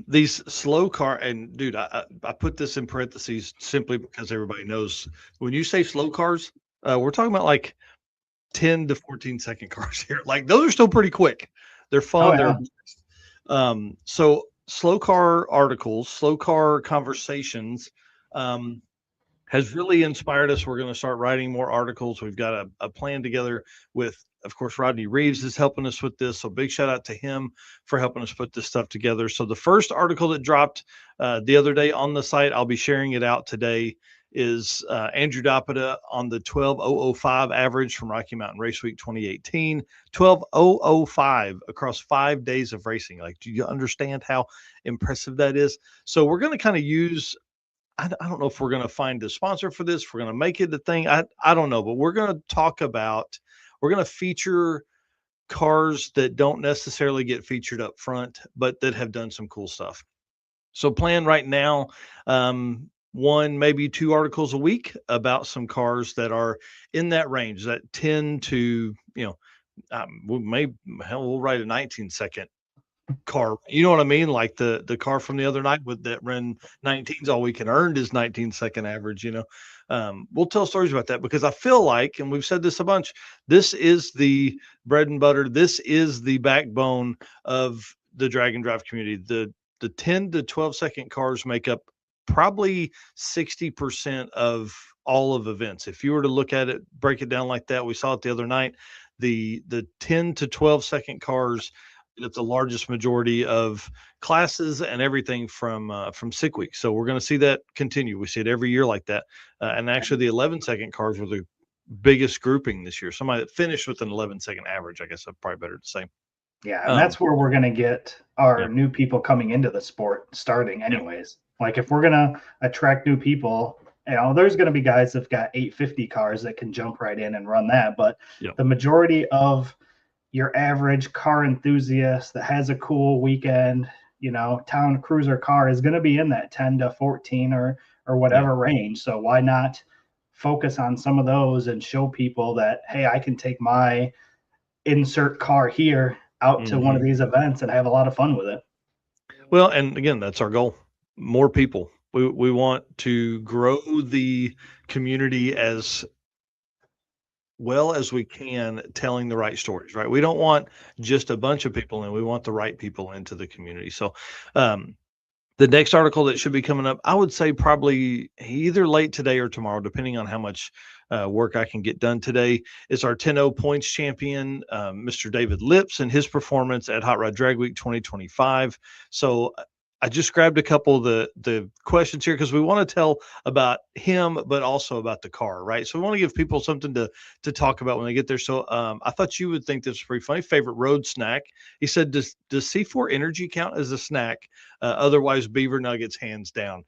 these slow car. And dude, I put this in parentheses simply because everybody knows when you say slow cars, we're talking about like 10 to 14 second cars here. Like those are still pretty quick. They're fun. Oh, yeah. So slow car articles, slow car conversations has really inspired us. We're going to start writing more articles. We've got a plan together with, of course, Rodney Reeves is helping us with this. So big shout out to him for helping us put this stuff together. So the first article that dropped the other day on the site, I'll be sharing it out today, is Andrew Dopita on the 12.005 average from Rocky Mountain Race Week 2018, 12.005 across 5 days of racing. Like, do you understand how impressive that is? So we're going to kind of use, I don't know if we're going to find a sponsor for this. We're going to make it a thing. I don't know, but we're going to talk about, we're going to feature cars that don't necessarily get featured up front, but that have done some cool stuff. So plan right now, one, maybe 2 articles a week about some cars that are in that range, that 10 to, we'll write a 19-second car. You know what I mean? Like the car from the other night with that ran 19s all week and earned his 19-second average, we'll tell stories about that because I feel like, and we've said this a bunch, this is the bread and butter. This is the backbone of the drag and drive community. The 10 to 12 second cars make up probably 60% of all of events. If you were to look at it, break it down like that, we saw it the other night, the 10 to 12 second cars, it's the largest majority of classes and everything from sick week. So we're going to see that continue. We see it every year like that. And actually the 11-second cars were the biggest grouping this year. Somebody that finished with an 11-second average, I guess that's probably better to say. Yeah, and that's where we're going to get our new people coming into the sport starting anyways. Like if we're going to attract new people, there's going to be guys that've got 850 cars that can jump right in and run that. But the majority of your average car enthusiast that has a cool weekend, town cruiser car is going to be in that 10 to 14 or whatever range. So why not focus on some of those and show people that, hey, I can take my insert car here out to one of these events and have a lot of fun with it. Well, and again, that's our goal. More people. We want to grow the community as well as we can, telling the right stories, right? We don't want just a bunch of people in, we want the right people into the community. So, the next article that should be coming up, I would say probably either late today or tomorrow, depending on how much work I can get done today, is our 10-0 points champion, Mr. David Lips, and his performance at Hot Rod Drag Week 2025. So I just grabbed a couple of the questions here because we want to tell about him, but also about the car, right? So we want to give people something to talk about when they get there. So I thought you would think this was pretty funny. Favorite road snack? He said, "Does C4 Energy count as a snack? Otherwise, Beaver Nuggets, hands down."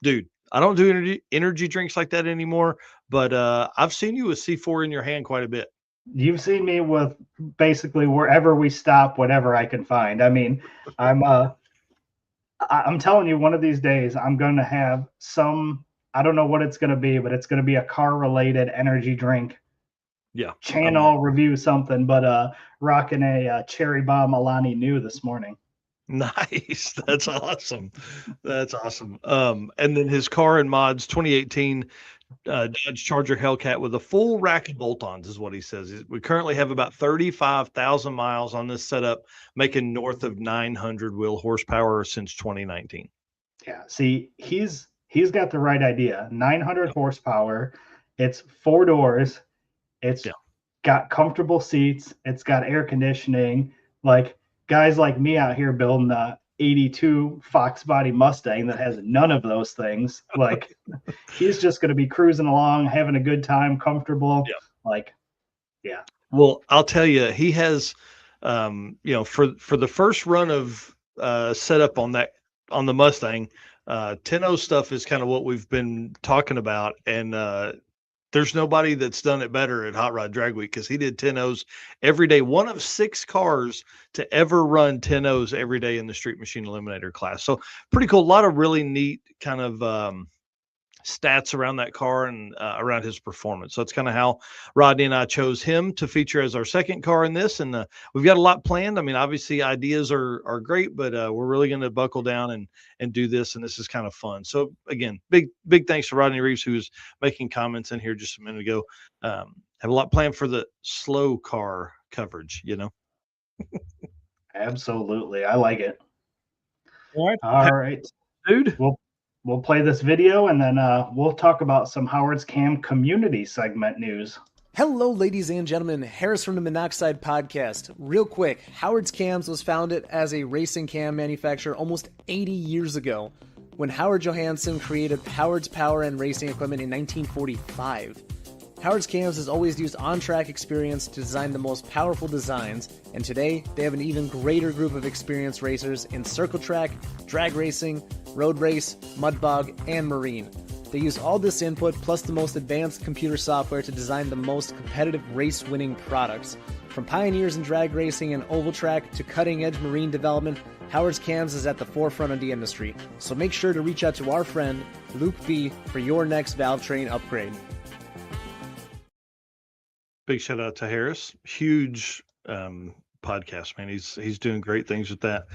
Dude, I don't do energy drinks like that anymore, but I've seen you with C4 in your hand quite a bit. You've seen me with basically wherever we stop, whatever I can find. I mean, I'm telling you, one of these days I'm going to have some. I don't know what it's going to be, but it's going to be a car-related energy drink Yeah, channel review something. But rocking a Cherry Bomb Alani New this morning. nice. That's awesome. That's awesome. And then his car and mods 2018 Dodge Charger Hellcat with a full rack of bolt-ons is what he says. We currently have about 35,000 miles on this setup, making north of 900 wheel horsepower since 2019. Yeah, see, he's got the right idea. 900 horsepower. It's 4 doors. It's got comfortable seats. It's got air conditioning. Like guys like me out here building a 82 Fox body Mustang that has none of those things. Like he's just going to be cruising along, having a good time, comfortable. Yeah. Like, yeah. Well, I'll tell you, he has, for the first run of setup on the Mustang, 10-0 stuff is kind of what we've been talking about, and there's nobody that's done it better at Hot Rod Drag Week because he did 10-0s every day. One of 6 cars to ever run 10-0s every day in the Street Machine Eliminator class. So pretty cool. A lot of really neat kind of stats around that car and around his performance. So that's kind of how Rodney and I chose him to feature as our second car in this. And we've got a lot planned. I mean, obviously ideas are great, but we're really going to buckle down and do this. And this is kind of fun. So again, big thanks to Rodney Reeves, who was making comments in here just a minute ago. Have a lot planned for the slow car coverage, Absolutely. I like it. All right. All right. Dude. We'll play this video and then we'll talk about some Howard's Cam community segment news. Hello, ladies and gentlemen. Harris from the Monoxide Podcast. Real quick, Howard's Cams was founded as a racing cam manufacturer almost 80 years ago when Howard Johansson created Howard's Power and Racing Equipment in 1945. Howard's Cams has always used on-track experience to design the most powerful designs, and today they have an even greater group of experienced racers in circle track, drag racing, road race, mud bog, and marine. They use all this input plus the most advanced computer software to design the most competitive race-winning products. From pioneers in drag racing and oval track to cutting-edge marine development, Howard's Cams is at the forefront of the industry. So make sure to reach out to our friend Luke B for your next valve train upgrade. Big shout out to Harris. Huge podcast, man. He's doing great things with that.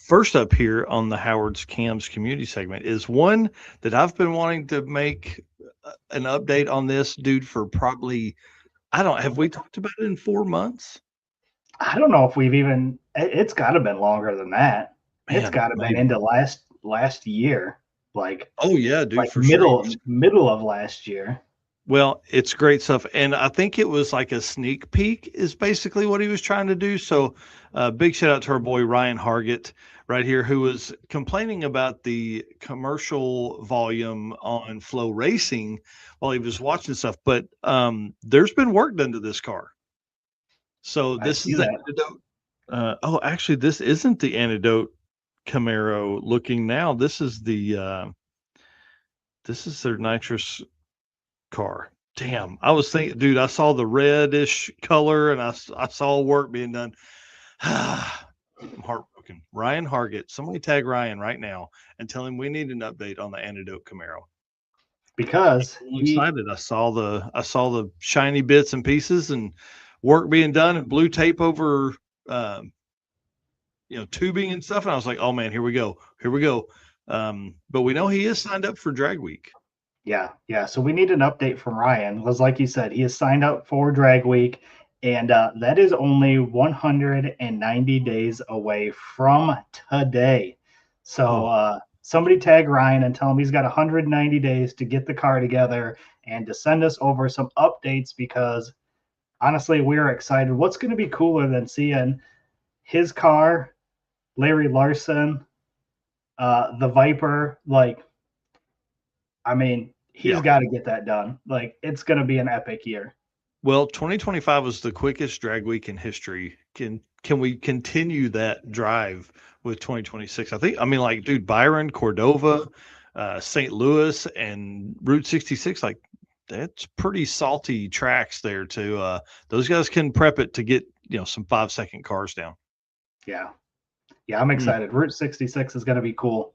First up here on the Howard's Cams community segment is one that I've been wanting to make an update on this, dude, for probably, have we talked about it in 4 months? I don't know if we've even, it's got to have been longer than that. Man, it's got to have been into last year. Like, oh yeah, dude, like for middle of last year. Well, it's great stuff. And I think it was like a sneak peek is basically what he was trying to do. So big shout out to our boy, Ryan Hargett right here, who was complaining about the commercial volume on Flow Racing while he was watching stuff. But there's been work done to this car. So this is the antidote. Actually, this isn't the antidote Camaro looking now. This is their nitrous car. Damn, I was thinking, dude, I saw the reddish color and I saw work being done. I'm heartbroken. Ryan Hargett, somebody tag Ryan right now and tell him we need an update on the antidote Camaro. Because I'm excited. I saw the shiny bits and pieces and work being done and blue tape over tubing and stuff. And I was like, oh man, here we go. But we know he is signed up for Drag Week. Yeah. So we need an update from Ryan. Because like you said, he has signed up for Drag Week, and that is only 190 days away from today. So somebody tag Ryan and tell him he's got 190 days to get the car together and to send us over some updates, because honestly, we are excited. What's going to be cooler than seeing his car, Larry Larson, the Viper? Like, I mean, he's got to get that done. Like, it's going to be an epic year. Well, 2025 was the quickest drag week in history. Can we continue that drive with 2026? I mean, like, dude, Byron, Cordova, St. Louis, and Route 66, like, that's pretty salty tracks there too. Those guys can prep it to get, some 5-second cars down. Yeah, I'm excited. Route 66 is going to be cool.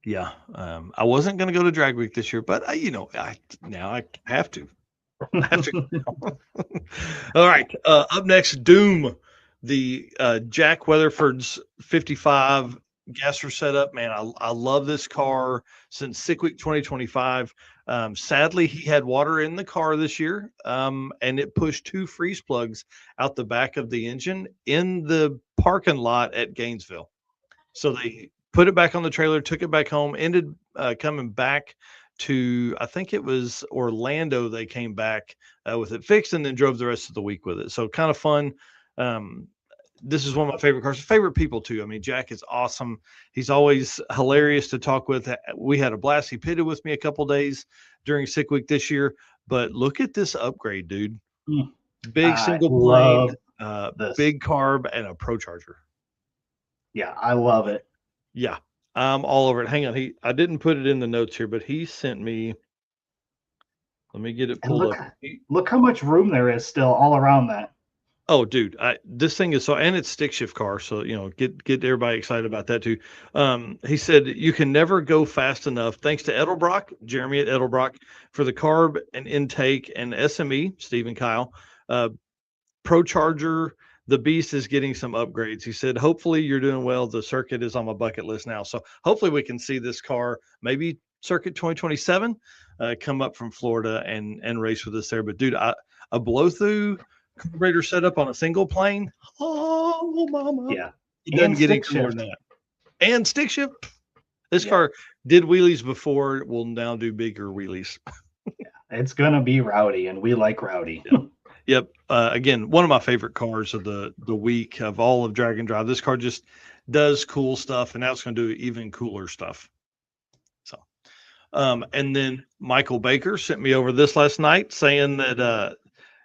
Yeah, I wasn't going to go to Drag Week this year, but I have to. All right, up next, Doom, the Jack Weatherford's 55 gasser setup. Man, I love this car since Sick Week 2025. Sadly, he had water in the car this year, and it pushed 2 freeze plugs out the back of the engine in the parking lot at Gainesville. So they put it back on the trailer, took it back home, ended coming back to, I think it was Orlando. They came back with it fixed and then drove the rest of the week with it. So kind of fun. This is one of my favorite cars, favorite people too. I mean, Jack is awesome. He's always hilarious to talk with. We had a blast. He pitted with me a couple days during Sick Week this year, but look at this upgrade, dude. Big single plane, big carb, and a Pro Charger. Yeah, I love it. Yeah, I'm all over it. Hang on. I didn't put it in the notes here, but he sent me. Let me get it pulled up. Look how much room there is still all around that. Oh, dude, this thing is and it's stick shift car, so get everybody excited about that too. He said you can never go fast enough. Thanks to Edelbrock, Jeremy at Edelbrock, for the carb and intake, and SME, Stephen Kyle, Pro Charger. The beast is getting some upgrades. He said, hopefully you're doing well. The circuit is on my bucket list now. So hopefully we can see this car, maybe circuit 2027, come up from Florida and race with us there. But dude, a blow through carburetor setup on a single plane. Oh, mama. Yeah. It doesn't get any more than that. And stick shift. This car did wheelies before. Will now do bigger wheelies. It's going to be rowdy, and we like rowdy. Yep. Again, one of my favorite cars of the week of all of Drag and Drive. This car just does cool stuff, and now it's going to do even cooler stuff. So, and then Michael Baker sent me over this last night saying that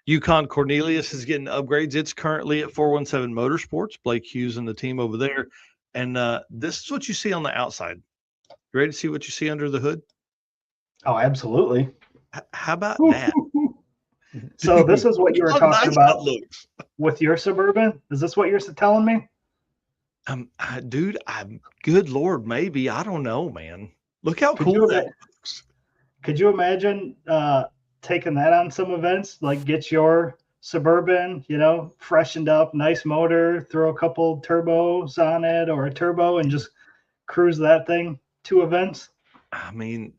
Yukon Cornelius is getting upgrades. It's currently at 417 Motorsports. Blake Hughes and the team over there. And this is what you see on the outside. You ready to see what you see under the hood? Oh, absolutely. How about that? So this is what you were talking about with your Suburban? Is this what you're telling me? Dude, good Lord, maybe. I don't know, man. Look how cool that looks. Could you imagine taking that on some events? Like, get your Suburban, freshened up, nice motor, throw a couple turbos on it or a turbo and just cruise that thing to events? I mean,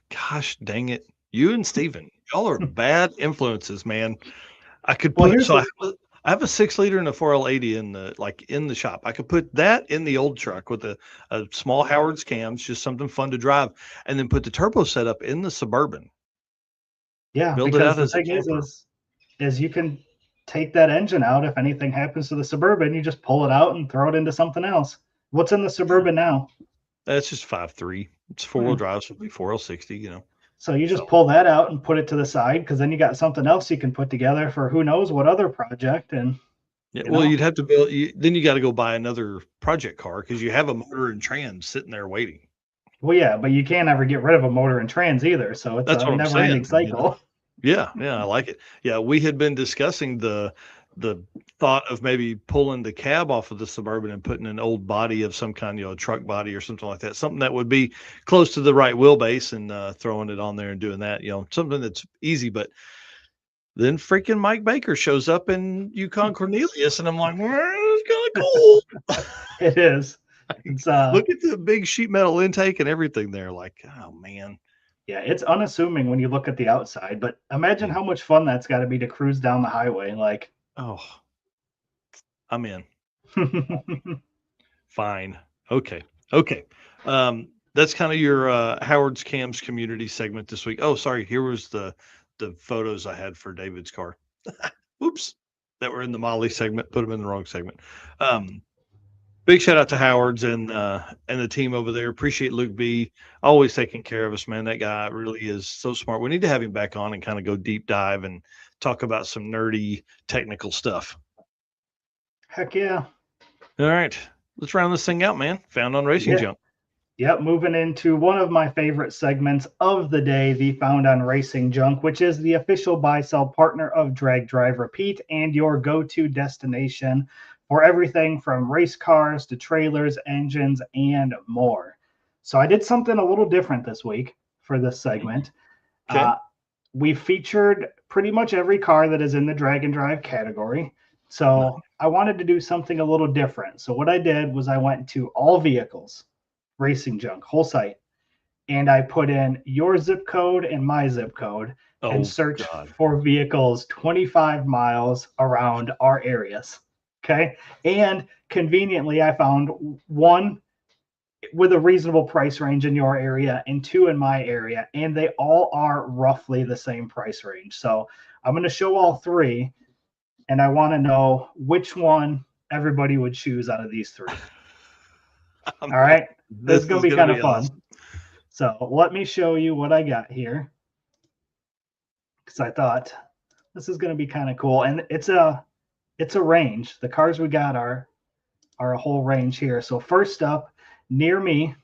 gosh dang it. You and Steven, y'all are bad influences, man. I could put I have a 6-liter and a 4L80 in the shop. I could put that in the old truck with a small Howard's cams, just something fun to drive, and then put the turbo setup in the Suburban. Yeah, build it out as a camper. Is you can take that engine out if anything happens to the Suburban. You just pull it out and throw it into something else. What's in the Suburban now? That's just 5.3. It's 4-wheel drive, so it'll be 4L60. So you just pull that out and put it to the side, because then you got something else you can put together for who knows what other project. And you'd have to build. Then you got to go buy another project car because you have a motor and trans sitting there waiting. Well, yeah, but you can't ever get rid of a motor and trans either. So it's a never-ending cycle. Yeah, I like it. Yeah, we had been discussing the thought of maybe pulling the cab off of the Suburban and putting an old body of some kind, a truck body or something like that, something that would be close to the right wheelbase, and throwing it on there and doing that, something that's easy. But then freaking Mike Baker shows up in Yukon Cornelius, and I'm like, well, it's kind of cool. It is. It's Look at the big sheet metal intake and everything there. Like, oh man. yeah, it's unassuming when you look at the outside, but imagine how much fun that's got to be to cruise down the highway. Like, Oh, I'm in. Fine. Okay. Okay. That's kind of your Howard's Cams community segment this week. Oh, sorry. Here was the photos I had for David's car. Oops. That were in the Molly segment. Put them in the wrong segment. Big shout out to Howard's and the team over there. Appreciate Luke B always taking care of us, man. That guy really is so smart. We need to have him back on and kind of go deep dive and talk about some nerdy technical stuff. Heck yeah. All right. Let's round this thing out, man. Found on Racing Junk. Yep, moving into one of my favorite segments of the day, the Found on Racing Junk, which is the official buy-sell partner of Drag Drive Repeat and your go-to destination for everything from race cars to trailers, engines, and more. So I did something a little different this week for this segment. Okay. We featured pretty much every car that is in the drag and drive category. So I wanted to do something a little different. So what I did was I went to all vehicles, Racing Junk, whole site, and I put in your zip code and my zip code and searched for vehicles 25 miles around our areas. Okay. And conveniently, I found one with a reasonable price range in your area and two in my area, and they all are roughly the same price range. So I'm going to show all three, and I want to know which one everybody would choose out of these three. All right. This is going to be kind of fun. Awesome. So let me show you what I got here, because I thought this is going to be kind of cool. And it's a range. The cars we got are a whole range here. So first up near me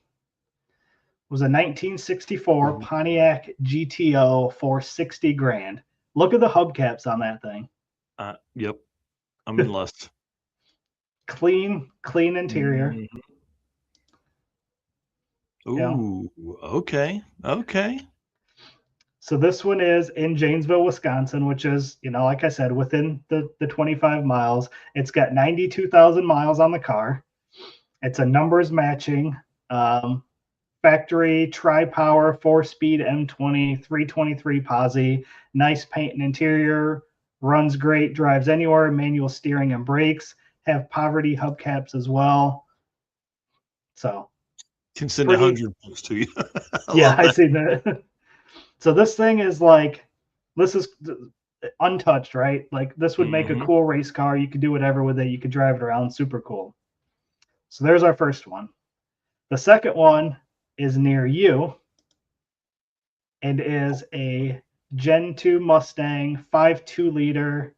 was a 1964 Pontiac GTO for $60,000. Look at the hubcaps on that thing. Yep. I'm in lust. Clean interior. Mm-hmm. Ooh, yeah. Okay. So this one is in Janesville, Wisconsin, which is, like I said, within the 25 miles. It's got 92,000 miles on the car. It's a numbers matching factory tri-power 4-speed M20 323 posi. Nice paint and interior. Runs great. Drives anywhere. Manual steering and brakes. Have poverty hubcaps as well. So. Can send 100 books to you. I see that. So this thing is this is untouched, right? Like this would make a cool race car. You could do whatever with it. You could drive it around. Super cool. So there's our first one. The second one is near you and is a Gen 2 Mustang 5.2 liter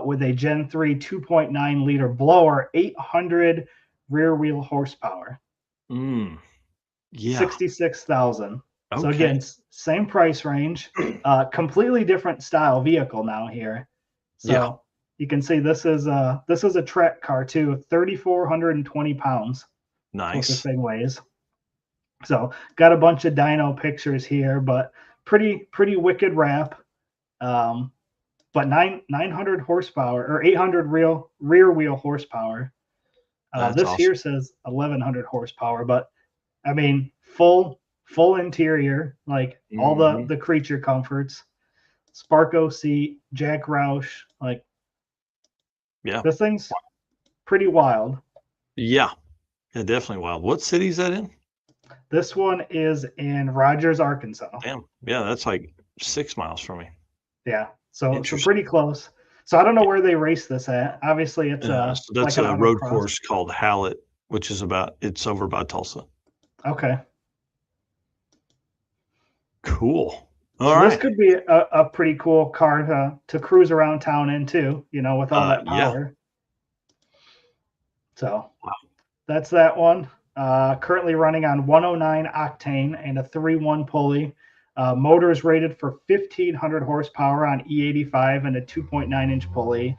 with a Gen 3 2.9 liter blower, 800 rear wheel horsepower. Yeah. 66,000. Okay. So again, same price range, completely different style vehicle now here. So you can see this is a track car too, 3,420 pounds. Nice. What this thing weighs. So got a bunch of dyno pictures here, but pretty wicked wrap. But 900 horsepower or 800 rear wheel horsepower. This awesome. Here says 1,100 horsepower, but I mean full interior, like all the creature comforts, Sparko seat, Jack Roush, this thing's pretty wild. Yeah, definitely wild. What city is that in? This one is in Rogers, Arkansas. Damn, yeah, that's like 6 miles from me. Yeah, so pretty close. So I don't know where they race this at. Obviously, it's so that's a road course called Hallett, which is it's over by Tulsa. Okay. Cool. All right. This could be a pretty cool car to cruise around town in too, with all that power. Yeah. So that's that one. Currently running on 109 octane and a 3.1 pulley. Motor is rated for 1,500 horsepower on E85 and a 2.9-inch pulley.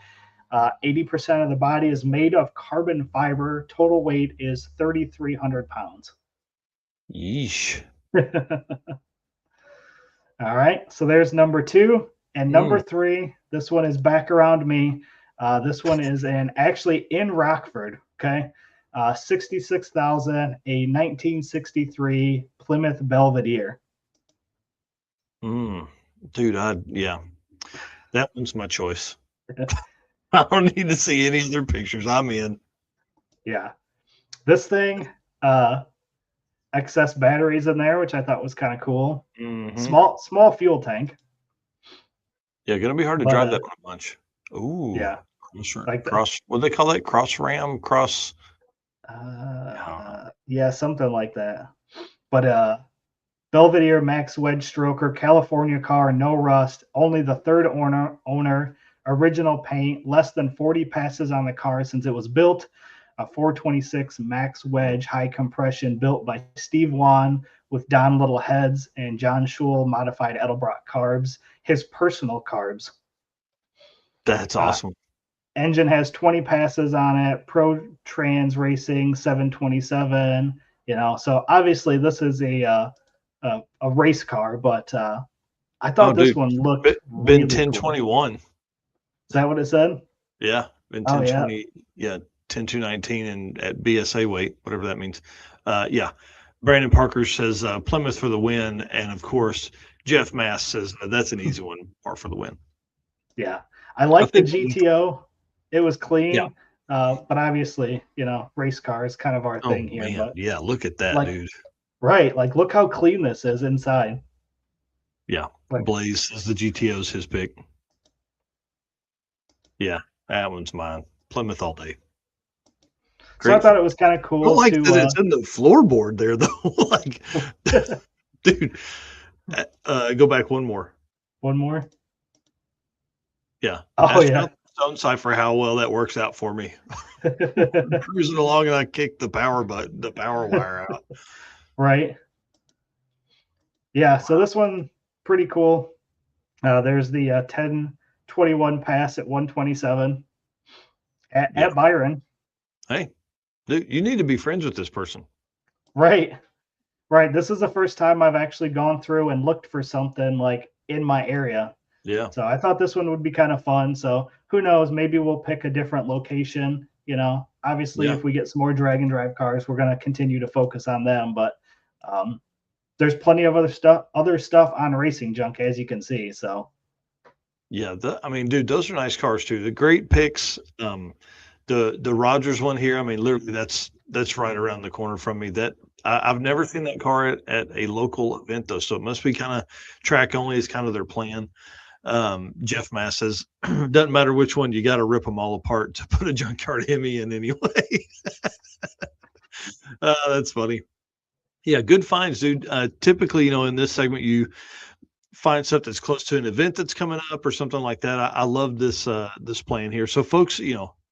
80% of the body is made of carbon fiber. Total weight is 3,300 pounds. Yeesh. All right, so there's number 2. And number 3, this one is back around me. This one is actually in Rockford, okay? $66,000, a 1963 Plymouth Belvedere. Dude, that one's my choice. I don't need to see any other pictures. I'm in. Yeah. This thing, excess batteries in there, which I thought was kind of cool. Mhm. Small fuel tank. Yeah, gonna be hard to drive that one a bunch. Ooh. Yeah. Like What do they call that? Cross ram? Yeah, something like that. But Belvedere Max Wedge Stroker, California car, no rust, only the third owner, original paint, less than 40 passes on the car since it was built. A 426 Max Wedge high compression built by Steve Wan with Don Little heads and John Schul modified Edelbrock carbs, his personal carbs. That's awesome. Engine has 20 passes on it, Pro Trans Racing 727, so obviously this is a race car, but I thought this one looked been really 1021. Cool. Is that what it said? Yeah, been 1020. Yeah, 10219 and at BSA weight, whatever that means. Yeah, Brandon Parker says Plymouth for the win, and of course Jeff Mass says that's an easy one, par for the win. Yeah, I like the GTO. It was clean. Yeah. But obviously, race car is kind of our thing here. Man. But yeah, look at that, dude. Right, look how clean this is inside. Yeah, Blaze says the GTO's his pick. Yeah, that one's mine. Plymouth all day. Great. So I thought it was kind of cool. I like that it's in the floorboard there, though. Dude, go back one more. One more? Yeah. Oh, yeah. Stone Cipher, how well that works out for me. Cruising along and I kicked the power wire out. Right. Yeah, so this one, pretty cool. There's the 1021 pass at 127 at Byron. Hey, dude, you need to be friends with this person. Right. This is the first time I've actually gone through and looked for something like in my area. Yeah. So I thought this one would be kind of fun. So who knows? Maybe we'll pick a different location. Obviously, if we get some more drag and drive cars, we're going to continue to focus on them. But there's plenty of other stuff on Racing Junk, as you can see. So yeah, dude, those are nice cars too. The great picks. The Rogers one here. I mean, literally, that's right around the corner from me. That I've never seen that car at a local event though, so it must be kind of track only. Is kind of their plan. Jeff Mass says, doesn't matter which one, you got to rip them all apart to put a junkyard Hemi in anyway. That's funny. Yeah, good finds, dude. Typically, in this segment, you find stuff that's close to an event that's coming up or something like that. I love this plan here. So, folks,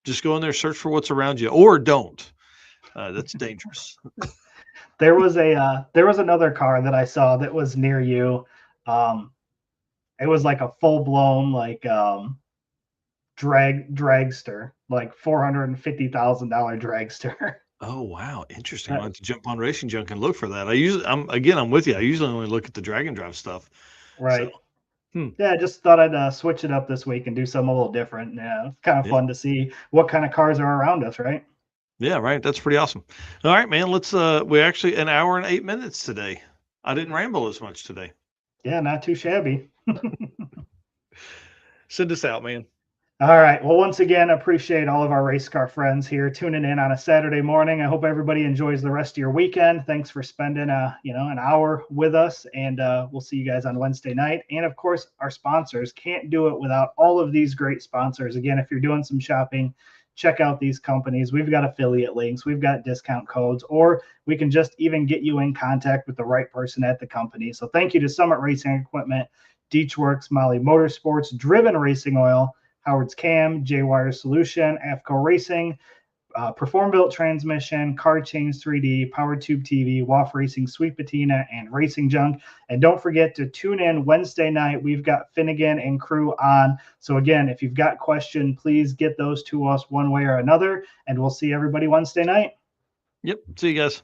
just go in there, search for what's around you, or don't. That's dangerous. There was another car that I saw that was near you. It was like a full-blown dragster, like $450,000 dragster. Oh wow, interesting. I'll have to jump on Racing Junk and look for that. I'm with you. I usually only look at the drag and drive stuff. Right. So, Yeah, I just thought I'd switch it up this week and do something a little different. Yeah, it's kind of fun to see what kind of cars are around us, right? Yeah, right. That's pretty awesome. All right, man. Let's we're actually an hour and 8 minutes today. I didn't ramble as much today. Yeah, not too shabby. Send us out, man. All right. Well, once again, appreciate all of our race car friends here tuning in on a Saturday morning. I hope everybody enjoys the rest of your weekend. Thanks for spending an hour with us, and we'll see you guys on Wednesday night. And of course, our sponsors. Can't do it without all of these great sponsors. Again, if you're doing some shopping, check out these companies. We've got affiliate links, we've got discount codes, or we can just even get you in contact with the right person at the company. So thank you to Summit Racing Equipment, Deechworks, Molly Motorsports, Driven Racing Oil, Howard's Cam, J-Wire Solution, AFCO Racing, Perform Built Transmission, Car Chains 3D, Power Tube TV, WAF Racing, Sweet Patina, and Racing Junk. And don't forget to tune in Wednesday night. We've got Finnegan and crew on. So again, if you've got questions, please get those to us one way or another, and we'll see everybody Wednesday night. Yep. See you guys.